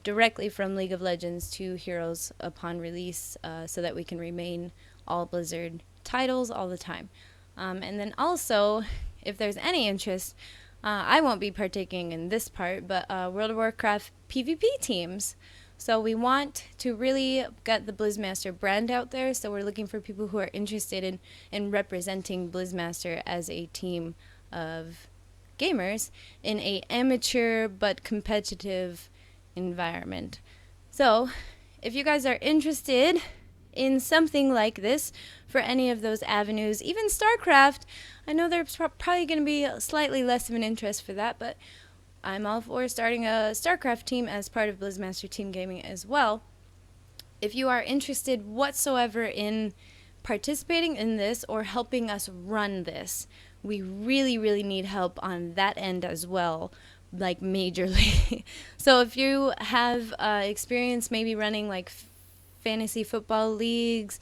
directly from League of Legends to Heroes upon release, so that we can remain all Blizzard titles all the time. And then also, if there's any interest, I won't be partaking in this part, but World of Warcraft PvP teams. So we want to really get the Blizz Master brand out there, so we're looking for people who are interested in representing Blizz Master as a team of gamers in a amateur but competitive environment. So if you guys are interested in something like this for any of those avenues, even StarCraft, I know there's probably going to be slightly less of an interest for that, but I'm all for starting a StarCraft team as part of Blizz Master Team Gaming as well. If you are interested whatsoever in participating in this or helping us run this, we really, really need help on that end as well, like majorly. So if you have experience maybe running like fantasy football leagues,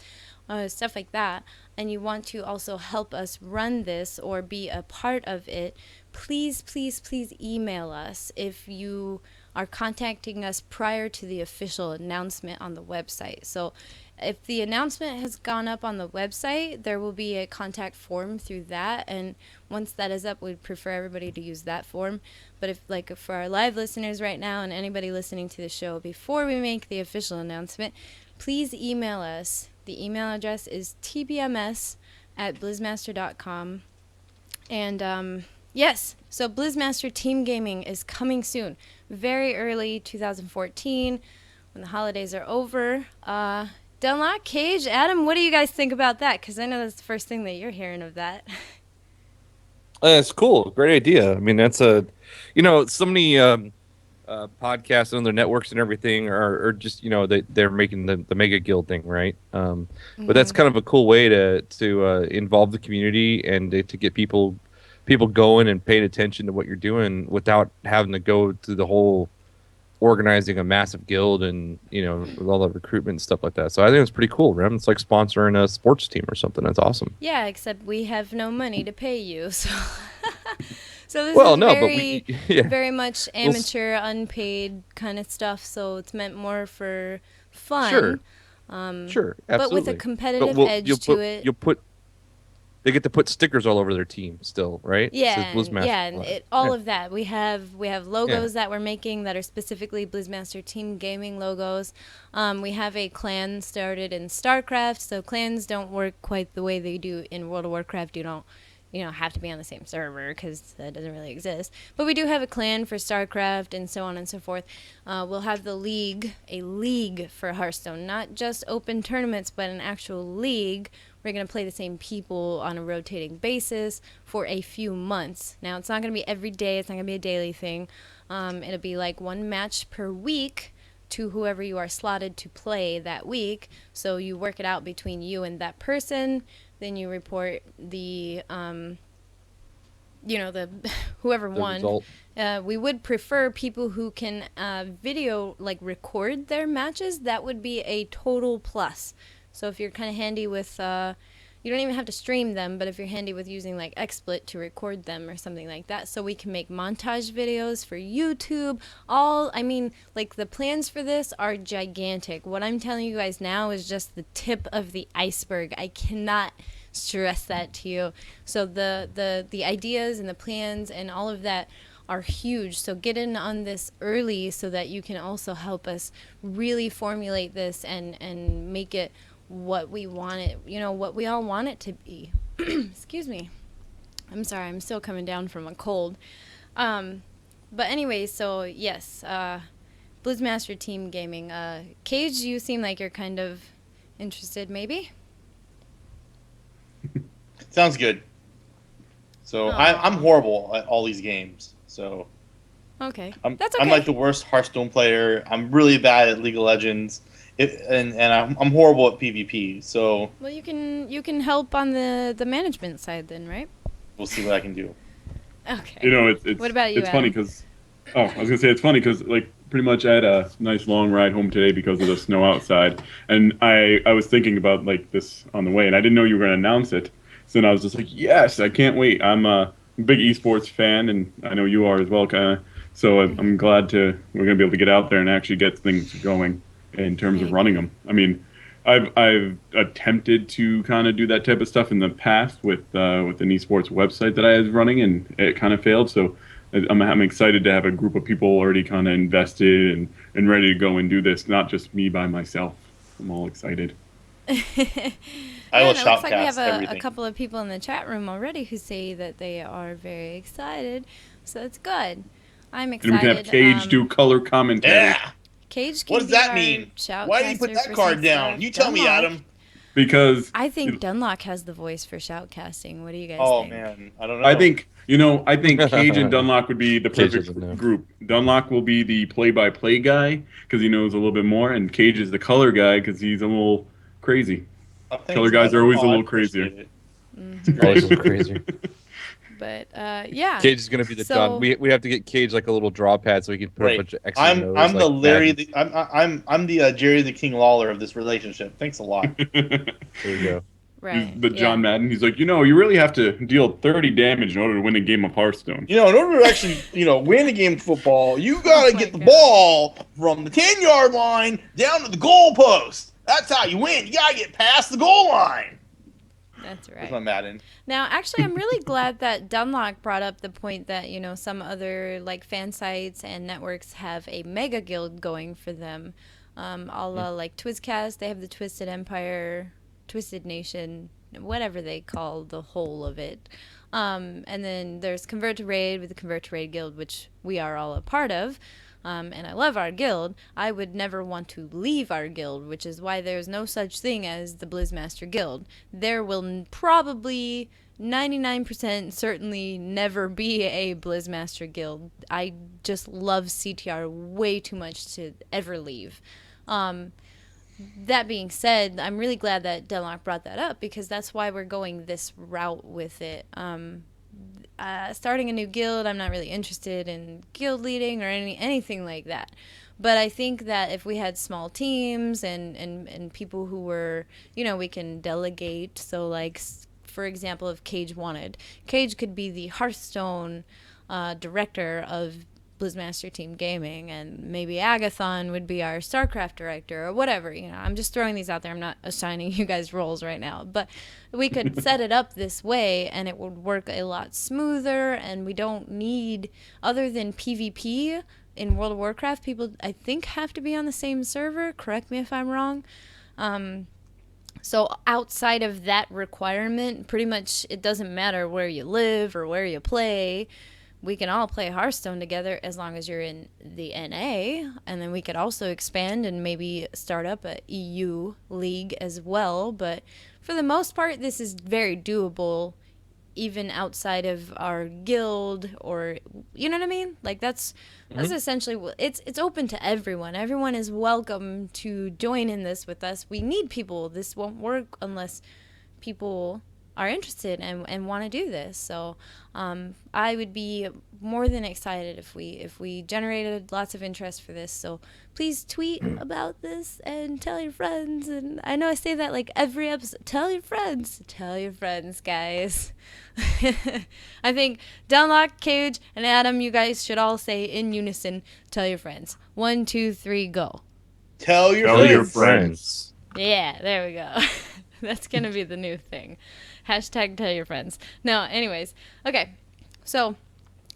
stuff like that, and you want to also help us run this or be a part of it, please, please, please email us if you are contacting us prior to the official announcement on the website. So if the announcement has gone up on the website, there will be a contact form through that, and once that is up, we'd prefer everybody to use that form. But if, like, for our live listeners right now and anybody listening to the show, before we make the official announcement, please email us. The email address is tbms@blizzmaster.com. And yes, so Blizz Master Team Gaming is coming soon, very early 2014, when the holidays are over. Dunlock, Kage, Adam, what do you guys think about that? Because I know that's the first thing that you're hearing of that. It's cool. Great idea. I mean, that's so many podcasts and other networks and everything are just, they're making the Mega Guild thing, right? But that's kind of a cool way to involve the community and to get people going and paying attention to what you're doing without having to go through the whole organizing a massive guild and with all the recruitment and stuff like that. So I think it's pretty cool, Rem. It's like sponsoring a sports team or something. That's awesome. Yeah, except we have no money to pay you, so so this is very much amateur, unpaid kind of stuff. So it's meant more for fun. Sure, absolutely. But with a competitive edge to it. They get to put stickers all over their team still, right? Yeah, and all of that. We have logos that we're making that are specifically Blizz Master Team Gaming logos. We have a clan started in StarCraft, so clans don't work quite the way they do in World of Warcraft. You don't have to be on the same server because that doesn't really exist. But we do have a clan for StarCraft and so on and so forth. We'll have a league for Hearthstone, not just open tournaments, but an actual league. We're going to play the same people on a rotating basis for a few months. Now, it's not going to be every day. It's not going to be a daily thing. It'll be like one match per week to whoever you are slotted to play that week. So you work it out between you and that person. Then you report the the whoever The won. result. We would prefer people who can video, like record their matches. That would be a total plus. So if you're kind of handy with, you don't even have to stream them, but if you're handy with using like XSplit to record them or something like that, so we can make montage videos for YouTube. Like the plans for this are gigantic. What I'm telling you guys now is just the tip of the iceberg. I cannot stress that to you. So the ideas and the plans and all of that are huge. So get in on this early so that you can also help us really formulate this and make it what we want it, what we all want it to be. Excuse me. I'm sorry, I'm still coming down from a cold. But anyway, so yes, Blizz Master Team Gaming. Kage, you seem like you're kind of interested, maybe? Sounds good. So I'm horrible at all these games. So Okay. That's okay. I'm like the worst Hearthstone player. I'm really bad at League of Legends. And I'm horrible at PvP. So Well, you can help on the management side then, right? we'll see what I can do. Okay. It's What about you, It's funny Adam? because I was gonna say it's funny because like pretty much I had a nice long ride home today because of the snow outside, and I was thinking about like this on the way, and I didn't know you were gonna announce it. So then I was just like, yes, I can't wait. I'm a big esports fan, and I know you are as well, kind of. So I'm glad we're gonna be able to get out there and actually get things going in terms of running them. I mean, I've attempted to kind of do that type of stuff in the past with an esports website that I was running, and it kind of failed. So I'm excited to have a group of people already kind of invested and ready to go and do this, not just me by myself. I'm all excited. I will it looks like we shoutcast have everything. a couple of people in the chat room already who say that they are very excited. So that's good. I'm And excited. we can have Cage do color commentary. Yeah. Cage can What does be that our mean? shoutcaster Why did you put that for card some down? stuff. You tell me, Dunlock. Adam. Because I think Dunlock has the voice for shoutcasting. What do you guys Oh think? man, I don't know. I think Cage and Dunlock would be the Cage perfect doesn't know. group. Dunlock will be the play-by-play guy because he knows a little bit more, and Cage is the color guy because he's a little crazy. Oh, thanks, Color guys Adam. are always a Oh, I little appreciate crazier. it. Always a little crazy. But yeah. Cage is gonna be the So- John. We have to get Cage like a little draw pad so we can put a Right. bunch of X's and O's, I'm the like Larry. Madden. I'm the Jerry the King Lawler of this relationship. Thanks a lot. There you go. Right. The John Madden. He's like, you really have to deal 30 damage in order to win a game of Hearthstone. In order to actually, win a game of football, you gotta my get the God. ball from the 10-yard line down to the goal post. That's how you win. You gotta get past the goal line. That's right. That's my Madden. Now, actually, I'm really glad that Dunlock brought up the point that, some other like fan sites and networks have a mega guild going for them. A la like Twizzcast, they have the Twisted Empire, Twisted Nation, whatever they call the whole of it. And then there's Convert to Raid with the Convert to Raid guild, which we are all a part of. And I love our guild. I would never want to leave our guild, which is why there's no such thing as the Blizz Master Guild. There will probably 99% certainly never be a Blizz Master Guild. I just love CTR way too much to ever leave. That being said, I'm really glad that Dunlock brought that up because that's why we're going this route with it. Starting a new guild, I'm not really interested in guild leading or anything like that. But I think that if we had small teams and people who were, we can delegate. So like, for example, if Cage wanted, Cage could be the Hearthstone director of Blizz Master Team Gaming, and maybe Aggathon would be our StarCraft director or whatever. I'm just throwing these out there. I'm not assigning you guys roles right now, but we could set it up this way and it would work a lot smoother, and we don't need, other than PvP in World of Warcraft, people I think have to be on the same server. Correct me if I'm wrong. So outside of that requirement, pretty much it doesn't matter where you live or where you play. We can all play Hearthstone together as long as you're in the NA, and then we could also expand and maybe start up a EU league as well. But for the most part, this is very doable, even outside of our guild, or you know what I mean? Like that's essentially it's open to everyone. Everyone is welcome to join in this with us. We need people. This won't work unless people are interested and want to do this. So I would be more than excited if we generated lots of interest for this. So please tweet about this and tell your friends. And I know I say that like every episode. Tell your friends, guys. I think Dunlock, Kage, and Adam, you guys should all say in unison, tell your friends. 1, 2, 3, go. Tell your Tell friends. your friends. Yeah, there we go. That's going to be the new thing. Hashtag tell your friends. No, anyways. Okay, so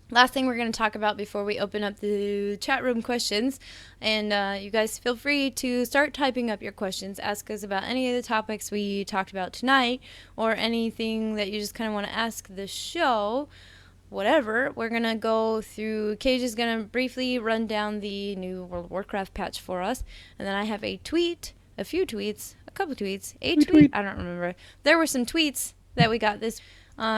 last thing we're going to talk about before we open up the chat room questions. And you guys feel free to start typing up your questions. Ask us about any of the topics we talked about tonight or anything that you just kind of want to ask the show. Whatever, we're going to go through. Kage is going to briefly run down the new World of Warcraft patch for us. And then I have a few tweets, a couple tweets, a tweet, I don't remember. There were some tweets that we got this.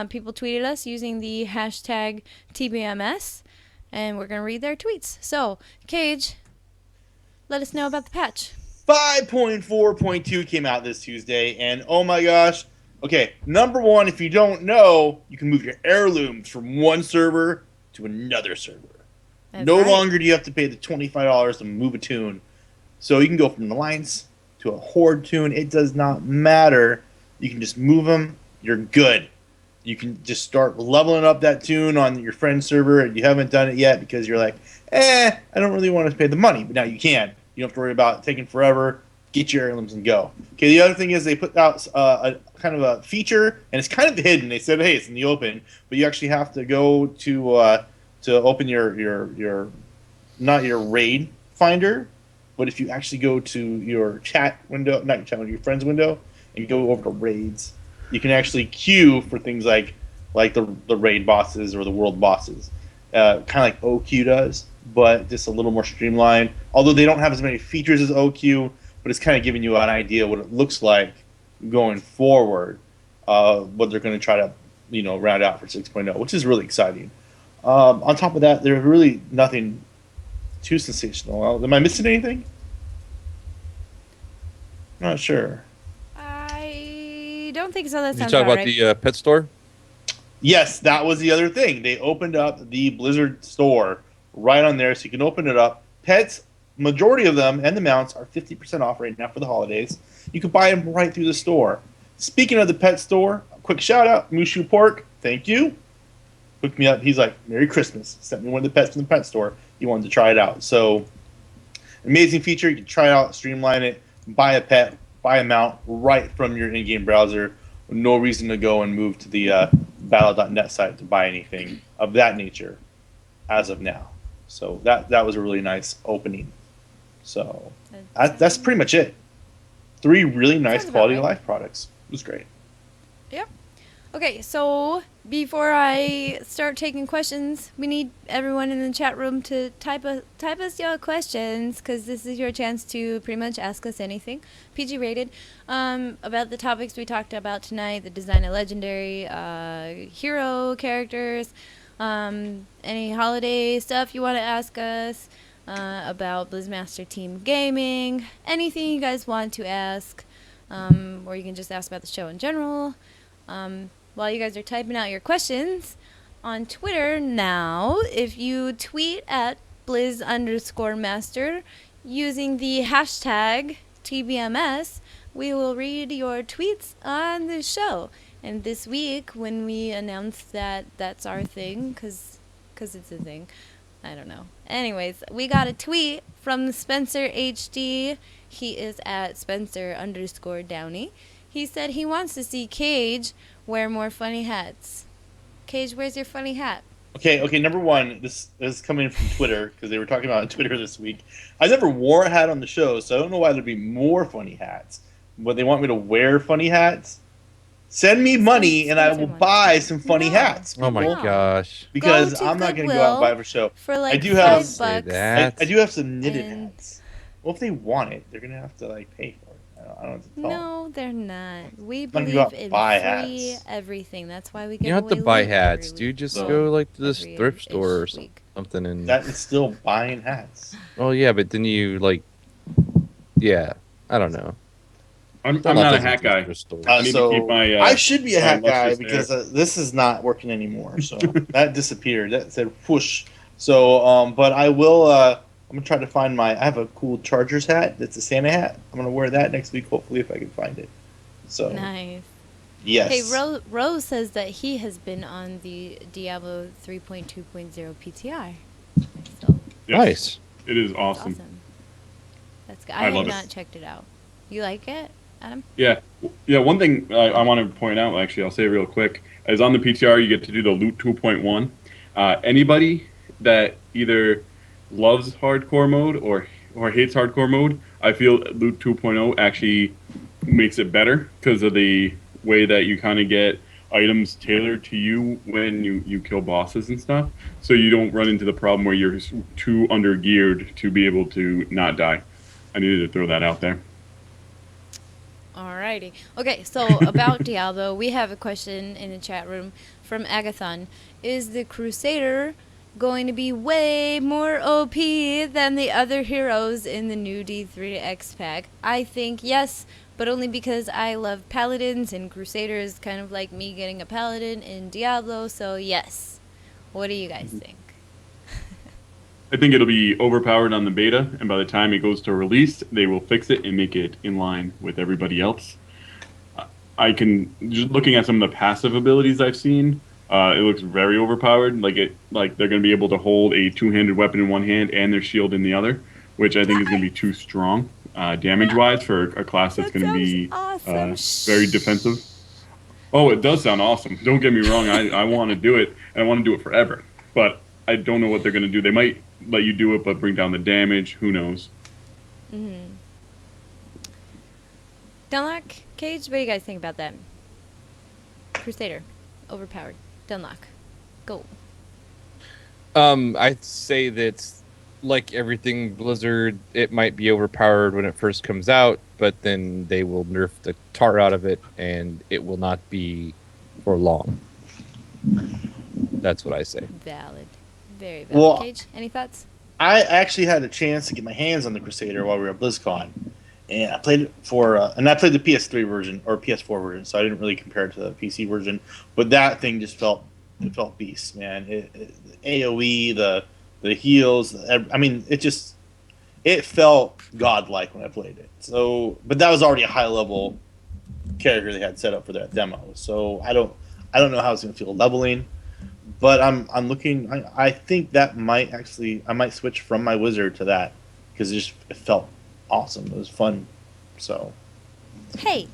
People tweeted us using the hashtag TBMS, and we're going to read their tweets. So, Kage, let us know about the patch. 5.4.2 came out this Tuesday, and oh my gosh. Okay, number one, if you don't know, you can move your heirlooms from one server to another server. That's no right. longer do you have to pay the $25 to move a tune. So you can go from an alliance to a horde tune. It does not matter. You can just move them. You're good. You can just start leveling up that tune on your friend's server, and you haven't done it yet because you're like, I don't really want to pay the money. But now you can. You don't have to worry about it taking forever. Get your heirlooms and go. Okay, the other thing is they put out a kind of a feature, and it's kind of hidden. They said, hey, it's in the open, but you actually have to go to open your not your raid finder, but if you actually go to your chat window, not your chat window, your friend's window, and go over to raids, you can actually queue for things like the raid bosses or the world bosses, kind of like OQ does, but just a little more streamlined. Although they don't have as many features as OQ, but it's kind of giving you an idea what it looks like going forward, what they're going to try to round out for 6.0, which is really exciting. On top of that, there's really nothing too sensational. Am I missing anything? Not sure. I don't think so. That Did you sounds talk about about right. the pet store? Yes, that was the other thing. They opened up the Blizzard store right on there, so you can open it up. Pets, majority of them, and the mounts are 50% off right now for the holidays. You can buy them right through the store. Speaking of the pet store, a quick shout out, Mushu Pork, thank you. Hooked me up. He's like, Merry Christmas. Sent me one of the pets from the pet store. He wanted to try it out. So, amazing feature. You can try it out, streamline it, buy a pet, buy a mount right from your in-game browser. No reason to go and move to the battle.net site to buy anything of that nature as of now. So that was a really nice opening. So that's pretty much it. 3 really nice Sounds about quality of right. life products. It was great. Yep. Okay, so before I start taking questions, we need everyone in the chat room to type us your questions, because this is your chance to pretty much ask us anything, PG rated, about the topics we talked about tonight, the design of legendary hero characters, any holiday stuff you want to ask us, about Blizz Master Team Gaming, anything you guys want to ask, or you can just ask about the show in general. While you guys are typing out your questions on Twitter now, if you tweet at Blizz_Master using the hashtag TBMS, we will read your tweets on the show. And this week, when we announced that that's our thing, because it's a thing, I don't know. Anyways, we got a tweet from Spencer HD. He is at Spencer_Downey. He said he wants to see Kage wear more funny hats. Kage, where's your funny hat? Okay. Number one, this is coming from Twitter because they were talking about it on Twitter this week. I never wore a hat on the show, so I don't know why there'd be more funny hats. But they want me to wear funny hats. Send me money and I will buy some funny hats. Oh my No. gosh. Because Go to I'm not going to go out and buy it for show. For like I do have- $5. Say that. I do have some knitted And- hats. Well, if they want it, they're going to have to pay for it. I don't have to tell them. No, they're not. We not gonna believe go out in buy free hats. everything. That's why we get You don't have to away buy late hats, every dude. week. Just So, go to this every thrift ish store or week. something and. That is still buying hats. Oh yeah, but then you yeah, I don't know. I'm Dunlock not a doesn't hat do guy. their stories. I need to keep my, I should be a my hat guy lustrous because hair. this is not working anymore. So that disappeared. That said whoosh. So, but I will. I'm gonna try to find my. I have a cool Chargers hat. That's a Santa hat. I'm gonna wear that next week, hopefully, if I can find it. So Nice. yes. Hey, Rose says that he has been on the Diablo 3.2.0 PTR. So Yes, Nice. It is that's awesome. awesome. That's good. I I love have it. not checked it out. You like it, Adam? Yeah. One thing I want to point out, actually, I'll say real quick, is on the PTR you get to do the loot 2.1. Anybody that either loves hardcore mode or hates hardcore mode, I feel loot 2.0 actually makes it better because of the way that you kind of get items tailored to you when you kill bosses and stuff, so you don't run into the problem where you're too under geared to be able to not die. I needed to throw that out there. Alrighty. Okay, so about Diablo, we have a question in the chat room from Aggathon. Is the Crusader going to be way more OP than the other heroes in the new D3X pack? I think yes, but only because I love Paladins, and Crusader is kind of like me getting a Paladin in Diablo, so yes. What do you guys think? I think it'll be overpowered on the beta, and by the time it goes to release, they will fix it and make it in line with everybody else. Just looking at some of the passive abilities I've seen, it looks very overpowered. Like they're going to be able to hold a two-handed weapon in one hand and their shield in the other, which I think is going to be too strong damage-wise for a class that's going to be awesome. very defensive. Oh, it does sound awesome. Don't get me wrong. I want to do it, and I want to do it forever. But I don't know what they're going to do. They might let you do it, but bring down the damage. Who knows? Mm-hmm. Dunlock, Cage, what do you guys think about that? Crusader, overpowered. Dunlock, go. I'd say that, like everything Blizzard, it might be overpowered when it first comes out, but then they will nerf the tar out of it, and it will not be for long. That's what I say. Valid. Very valid. Well, Cage, any thoughts? I actually had a chance to get my hands on the Crusader while we were at BlizzCon, and I played it I played the PS3 version or PS4 version, so I didn't really compare it to the PC version. But that thing just felt beast, man. The AOE, the heals. I mean, it felt godlike when I played it. So, but that was already a high level character they had set up for that demo. So I don't know how it's gonna feel leveling. But I'm looking. I think that I might switch from my wizard to that because it felt awesome. It was fun. So. Hey,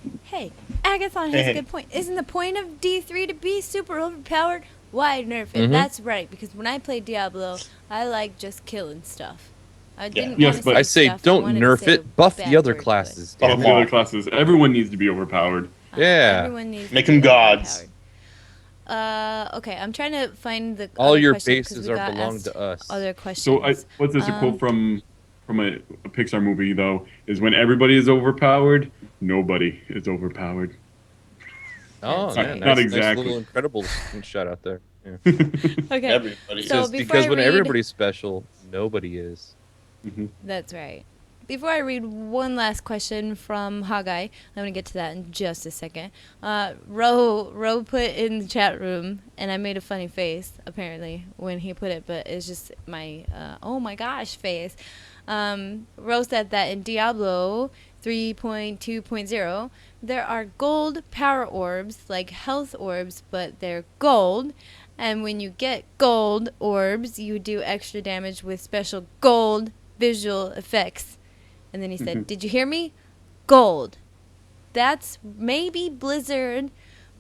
Aggathon has a good point. Isn't the point of D3 to be super overpowered? Why nerf it? Mm-hmm. That's right, because when I played Diablo, I like just killing stuff. I didn't Yes, wanna but say I say stuff, I don't wanted to nerf say it. Buff bad the other word, but, classes. All Damn the it. other classes. Everyone needs to be overpowered. Yeah. Everyone needs to Make be 'em gods. overpowered. Okay, I'm trying to find the All other your question, 'cause bases we are got belong asked to us. Other questions. So what's this a quote from a Pixar movie though? Is when everybody is overpowered, nobody is overpowered. Oh, That's yeah, right. nice, Not exactly. Nice little Incredibles shout out there. Yeah. Okay, Everybody. So Just before because I when read- everybody's special, nobody is. That's right. Before I read one last question from Haggai, I'm going to get to that in just a second. Ro put in the chat room, and I made a funny face, apparently, when he put it, but it's just my, oh my gosh face. Ro said that in Diablo 3.2.0, there are gold power orbs, like health orbs, but they're gold. And when you get gold orbs, you do extra damage with special gold visual effects. And then he said, did you hear me? Gold. That's maybe Blizzard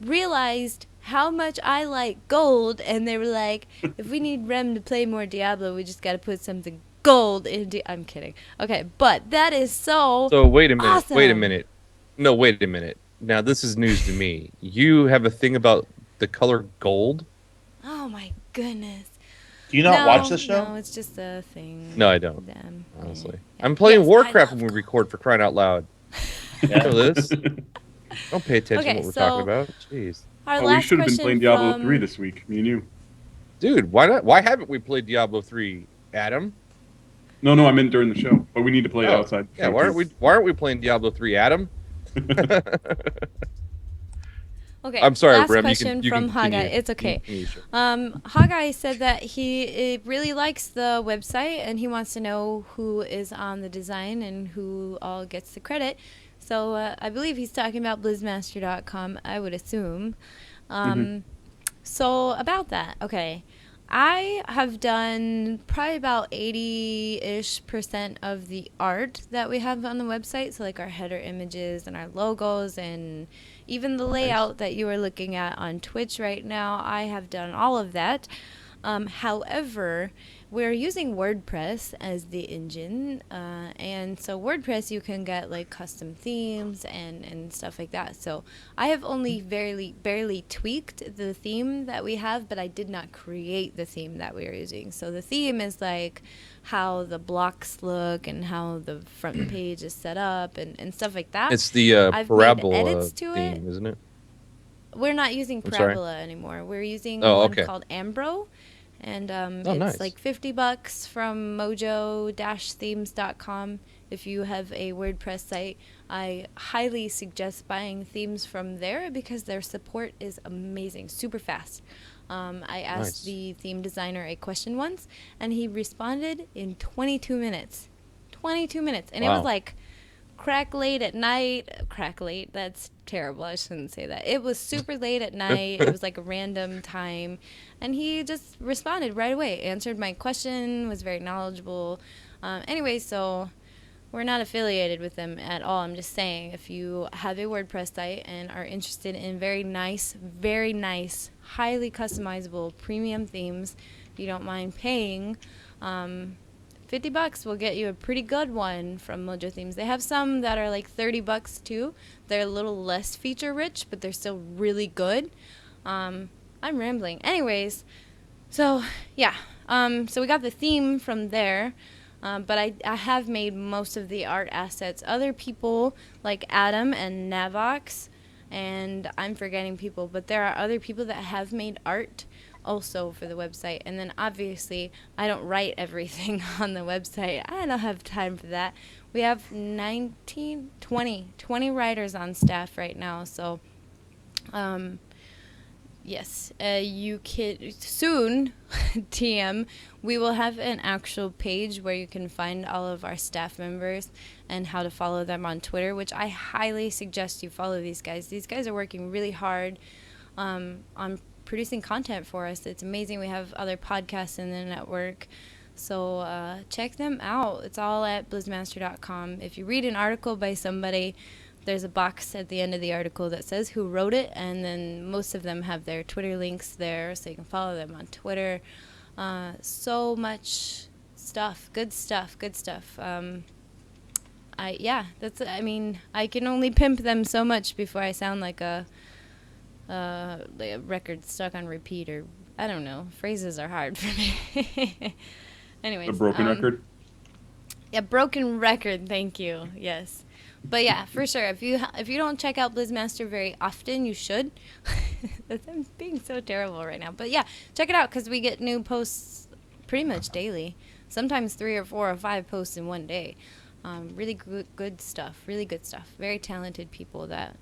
realized how much I like gold, and they were like, if we need Rem to play more Diablo, we just got to put something gold in I'm kidding. Okay, but that is so wait a minute. awesome. Wait a minute. No, wait a minute. Now, this is news to me. You have a thing about the color gold? Oh my goodness. Do you not watch the show? No, it's just a thing. No, I don't. Them. Honestly. Yeah. I'm playing Yes, I Warcraft love when we gold. record, for crying out loud. You know this. Don't pay attention Okay, to what we're so- talking about. Jeez. Our Oh, last we should have been question playing Diablo from- 3 this week, me and you. Dude, why not? Why haven't we played Diablo 3, Adam? No, I meant during the show, but we need to play it outside. Yeah, why aren't we playing Diablo 3, Adam? Okay. I'm sorry, Last Rem. question You can from Haggai. continue. It's okay. Sure. Haggai said that he really likes the website and he wants to know who is on the design and who all gets the credit. So I believe he's talking about blizzmaster.com, I would assume. So about that, okay. I have done probably about 80-ish% of the art that we have on the website. So like our header images and our logos and even the layout that you are looking at on Twitch right now. I have done all of that. However, we're using WordPress as the engine. And so WordPress, you can get like custom themes and stuff like that. So I have only barely tweaked the theme that we have, but I did not create the theme that we are using. So the theme is like how the blocks look and how the front page is set up and stuff like that. It's the I've made parabola edits to it. theme, isn't it? We're not using I'm sorry? Parabola anymore. We're using Oh, one okay. called Ambro. And it's nice. like $50 from mojo-themes.com. If you have a WordPress site, I highly suggest buying themes from there because their support is amazing, super fast. I asked the theme designer a question once, and he responded in 22 minutes. 22 minutes. And it was like crack late at night. Crack late, that's terrible. I shouldn't say that. It was super late at night. It was like a random time. And he just responded right away, answered my question, was very knowledgeable. Anyway, so we're not affiliated with them at all. I'm just saying, if you have a WordPress site and are interested in very nice, highly customizable premium themes, if you don't mind paying, $50 will get you a pretty good one from Mojo Themes. They have some that are like $30 too. They're a little less feature rich, but they're still really good. I'm rambling. Anyways, so yeah. So we got the theme from there. But I have made most of the art assets. Other people like Adam and Navox, and I'm forgetting people, but there are other people that have made art also for the website. And then obviously I don't write everything on the website. I don't have time for that. We have 20 writers on staff right now. So yes, you can soon, TM, we will have an actual page where you can find all of our staff members and how to follow them on Twitter, which I highly suggest you follow these guys. These guys are working really hard on producing content for us. It's amazing. We have other podcasts in the network. So check them out. It's all at blizzmaster.com. If you read an article by somebody, there's a box at the end of the article that says who wrote it, and then most of them have their Twitter links there, so you can follow them on Twitter. So much stuff, good stuff. I can only pimp them so much before I sound like a record stuck on repeat, or I don't know. Phrases are hard for me. Anyways, A broken record. Yeah, broken record. Thank you. Yes. But yeah, for sure. If you don't check out Blizz Master very often, you should. I'm being so terrible right now. But yeah, check it out because we get new posts pretty much daily. Sometimes 3 or 4 or 5 posts in one day. Really good stuff. Really good stuff. Very talented people that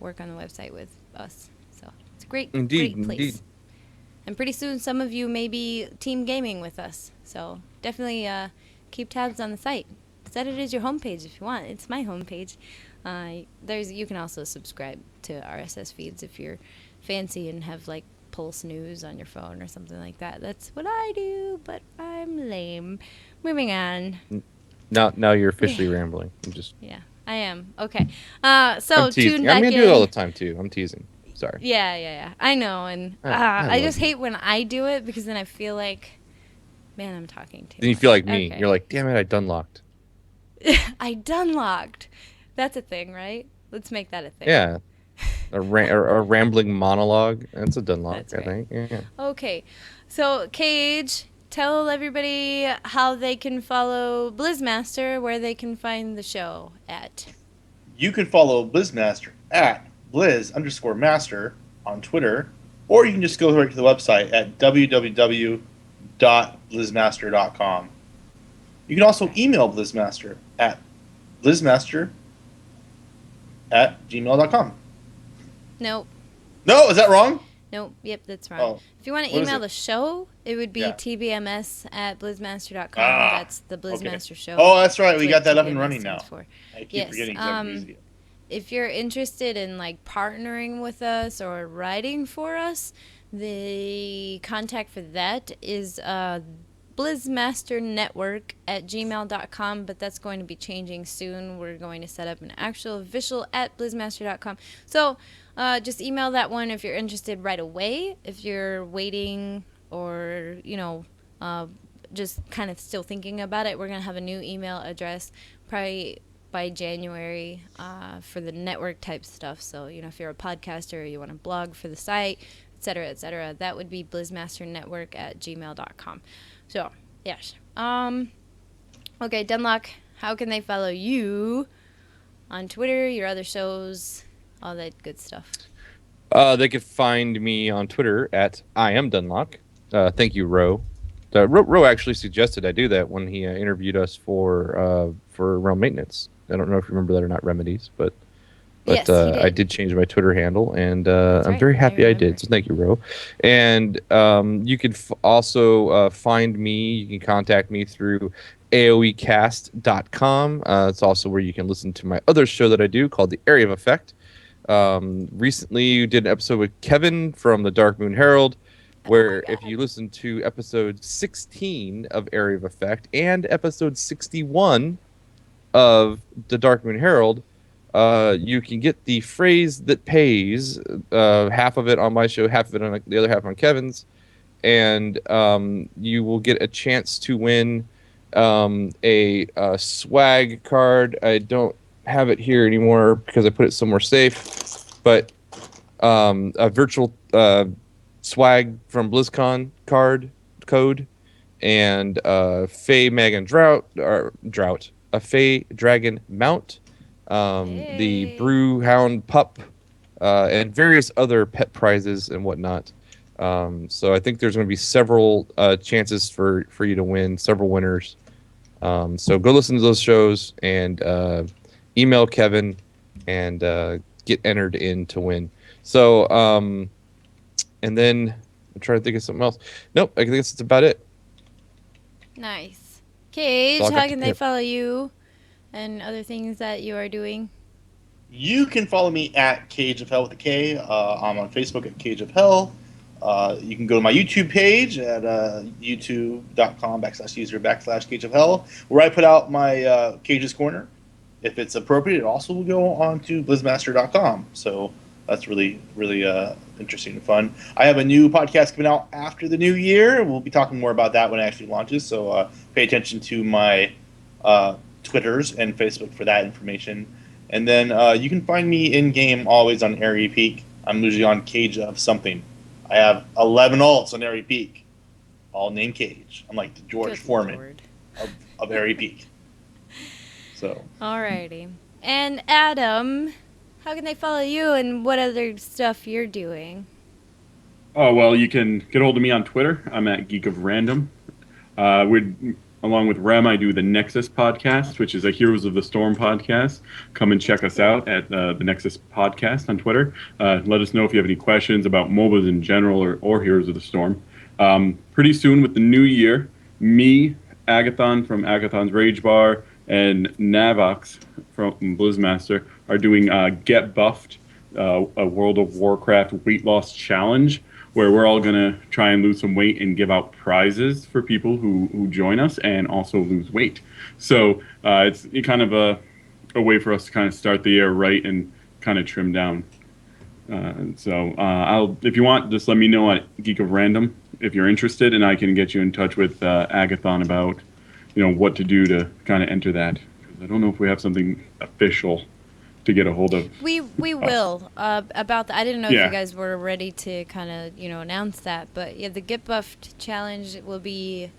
work on the website with us. So it's a great place. Indeed. And pretty soon, some of you may be team gaming with us. So definitely keep tabs on the site. Set it as your homepage if you want. It's my homepage. You can also subscribe to RSS feeds if you're fancy and have like Pulse News on your phone or something like that. That's what I do, but I'm lame. Moving on. Now you're officially rambling. Yeah, I am. Okay. So I'm teasing. tune back in. I do it all the time too. I'm teasing. Sorry. Yeah. I know, and I I just love you. hate when I do it because then I feel like, man, I'm talking too Then you much. feel like me. Okay. You're like, damn it, I Dunlocked. I Dunlocked. That's a thing, right? Let's make that a thing. Yeah. A rambling monologue. That's a Dunlock, That's I right. think. Yeah. Okay. So, Cage, tell everybody how they can follow Blizzmaster, where they can find the show at. You can follow Blizzmaster at Blizz_master on Twitter, or you can just go right to the website at www.blizzmaster.com. You can also email Blizzmaster at blizzmaster@gmail.com. tbms@gmail.com. Nope. No, is that wrong? Nope. Yep, that's wrong. Oh. If you want to What is email it? the show, it would be Yeah. tbms@blizzmaster.com. Ah, That's the Blizz okay. Master Show. Oh, that's right. We That's got that what up and TBMS running stands now. for. I keep Yes, forgetting because I'm busy. if you're interested in like partnering with us or writing for us, the contact for that is blizzmasternetwork@gmail.com, but that's going to be changing soon. We're going to set up an actual official @blizzmaster.com. So just email that one if you're interested right away. If you're waiting or, just kind of still thinking about it, we're going to have a new email address probably by January for the network type stuff. So, if you're a podcaster or you want to blog for the site, et cetera, that would be blizzmasternetwork@gmail.com. So, yes. Okay, Dunlock, how can they follow you on Twitter, your other shows, all that good stuff? They could find me on Twitter at I am Dunlock. Thank you, Ro. Ro actually suggested I do that when he interviewed us for Realm Maintenance. I don't know if you remember that or not, Remedeez, but Yes, he did. I did change my Twitter handle, and I'm right, very I happy I remember. did. So thank you, Ro. And you could also find me. You can contact me through aoecast.com. It's also where you can listen to my other show that I do called The Area of Effect. Recently, you did an episode with Kevin from the Dark Moon Herald, where if you listen to episode 16 of Area of Effect and episode 61 of the Dark Moon Herald, you can get the phrase that pays, half of it on my show, half of it on the other half on Kevin's, and you will get a chance to win a swag card. I don't have it here anymore because I put it somewhere safe, but a virtual swag from BlizzCon code, and Fey Magan Drought, a Fey Dragon mount, the Brew Hound pup, and various other pet prizes and whatnot. So I think there's going to be several chances for you to win, several winners. So go listen to those shows and email Kevin and get entered in to win. So, and then I'm trying to think of something else. Nope, I guess that's about it. Nice. Cage, So I'll how get can to they tip. follow you and other things that you are doing? You can follow me at Cage of Hell with a K. I'm on Facebook at Cage of Hell. You can go to my YouTube page at youtube.com/user/Cage of Hell, where I put out my Cage's Corner. If it's appropriate, it also will go on to blizzmaster.com. So that's really, really interesting and fun. I have a new podcast coming out after the new year. We'll be talking more about that when it actually launches. So pay attention to my Twitters and Facebook for that information. And then you can find me in-game always on Airy Peak. I'm usually on Cage of something. I have 11 alts on Airy Peak, all named Cage. I'm like the George Good Foreman Lord. of Airy Peak. So Alrighty. And Adam, how can they follow you and what other stuff you're doing? Oh, well, you can get hold of me on Twitter. I'm at Geek of Random. Along with Rem, I do the Nexus podcast, which is a Heroes of the Storm podcast. Come and check us out at the Nexus podcast on Twitter. Let us know if you have any questions about MOBAs in general or Heroes of the Storm. Pretty soon with the new year, me, Aggathon from Aggathon's Rage Bar, and Navox from Blizz Master are doing Get Buffed, a World of Warcraft weight loss challenge, where we're all going to try and lose some weight and give out prizes for people who join us and also lose weight. So it's kind of a way for us to kind of start the year right and kind of trim down. If you want, just let me know at Geek of Random if you're interested, and I can get you in touch with Aggathon about what to do to kind of enter that. 'Cause I don't know if we have something official to get a hold of. We will about that. I didn't know Yeah. if you guys were ready to kind of announce that, but yeah, the Get Buffed challenge will be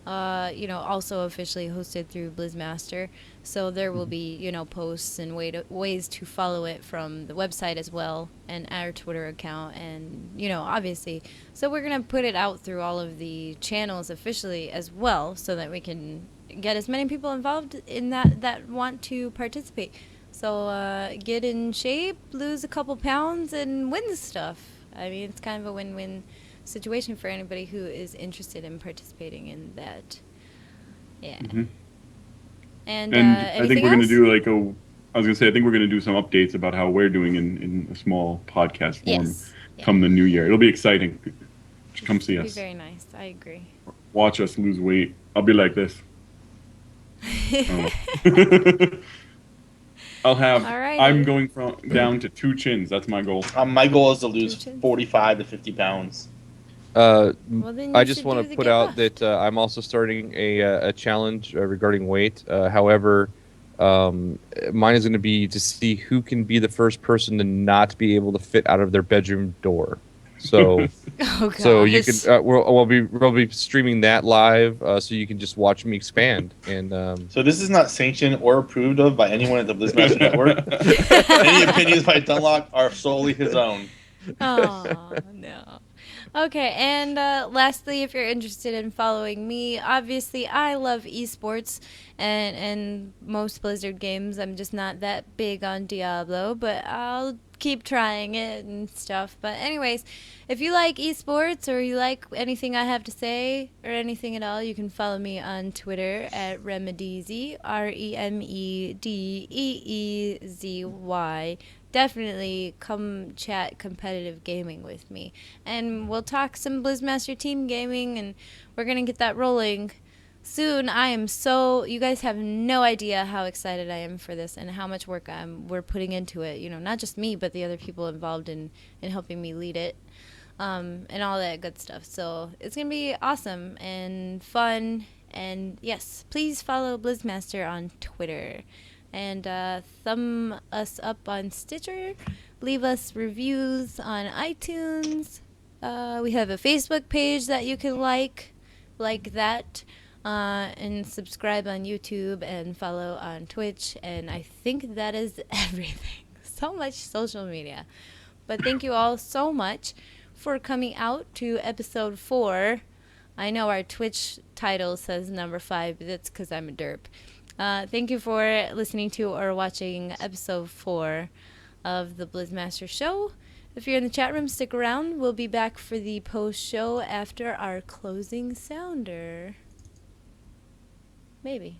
also officially hosted through Blizz Master. So there will be posts and ways to follow it from the website as well, and our Twitter account, and obviously. So we're gonna put it out through all of the channels officially as well, so that we can get as many people involved in that want to participate. So get in shape, lose a couple pounds, and win stuff. I mean, it's kind of a win-win situation for anybody who is interested in participating in that. Yeah. Mm-hmm. And I think we're going to else? do like I was going to say, I think we're going to do some updates about how we're doing in a small podcast form come the new year. It'll be exciting. Come see us. It'll be very nice. I agree. Watch us lose weight. I'll be like this. I'm going down to 2 chins. That's my goal. My goal is to lose 45 to 50 pounds. Then I you just should want do to the put get out buffed. that I'm also starting a challenge regarding weight. However, mine is going to be to see who can be the first person to not be able to fit out of their bedroom door. So, so you can we'll be streaming that live, so you can just watch me expand. And so this is not sanctioned or approved of by anyone at the Blizz Master Network. Any opinions by Dunlock are solely his own. Oh, no. Okay, and lastly, if you're interested in following me, obviously I love esports and most Blizzard games. I'm just not that big on Diablo, but I'll keep trying it and stuff. But anyways, if you like esports or you like anything I have to say or anything at all, you can follow me on Twitter at Remedeezy, Remedeezy. Definitely come chat competitive gaming with me. And we'll talk some Blizz Master team gaming, and we're going to get that rolling soon. You guys have no idea how excited I am for this and how much work we're putting into it. You know, not just me, but the other people involved in helping me lead it, and all that good stuff. So it's going to be awesome and fun. And yes, please follow Blizz Master on Twitter. And thumb us up on Stitcher. Leave us reviews on iTunes. We have a Facebook page that you can like that. And subscribe on YouTube and follow on Twitch. And I think that is everything. So much social media. But thank you all so much for coming out to episode 4. I know our Twitch title says number 5, but that's because I'm a derp. Thank you for listening to or watching episode 4 of the Blizz Master Show. If you're in the chat room, stick around. We'll be back for the post-show after our closing sounder. Maybe.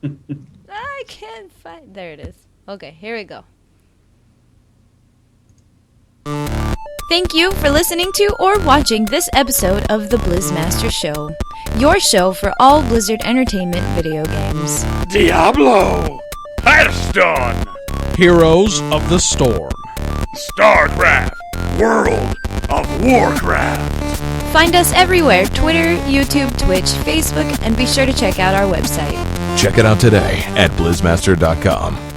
I can't find... There it is. Okay, here we go. Thank you for listening to or watching this episode of the Blizz Master Show. Your show for all Blizzard Entertainment video games. Diablo! Hearthstone! Heroes of the Storm. StarCraft! World of Warcraft! Find us everywhere: Twitter, YouTube, Twitch, Facebook, and be sure to check out our website. Check it out today at blizzmaster.com.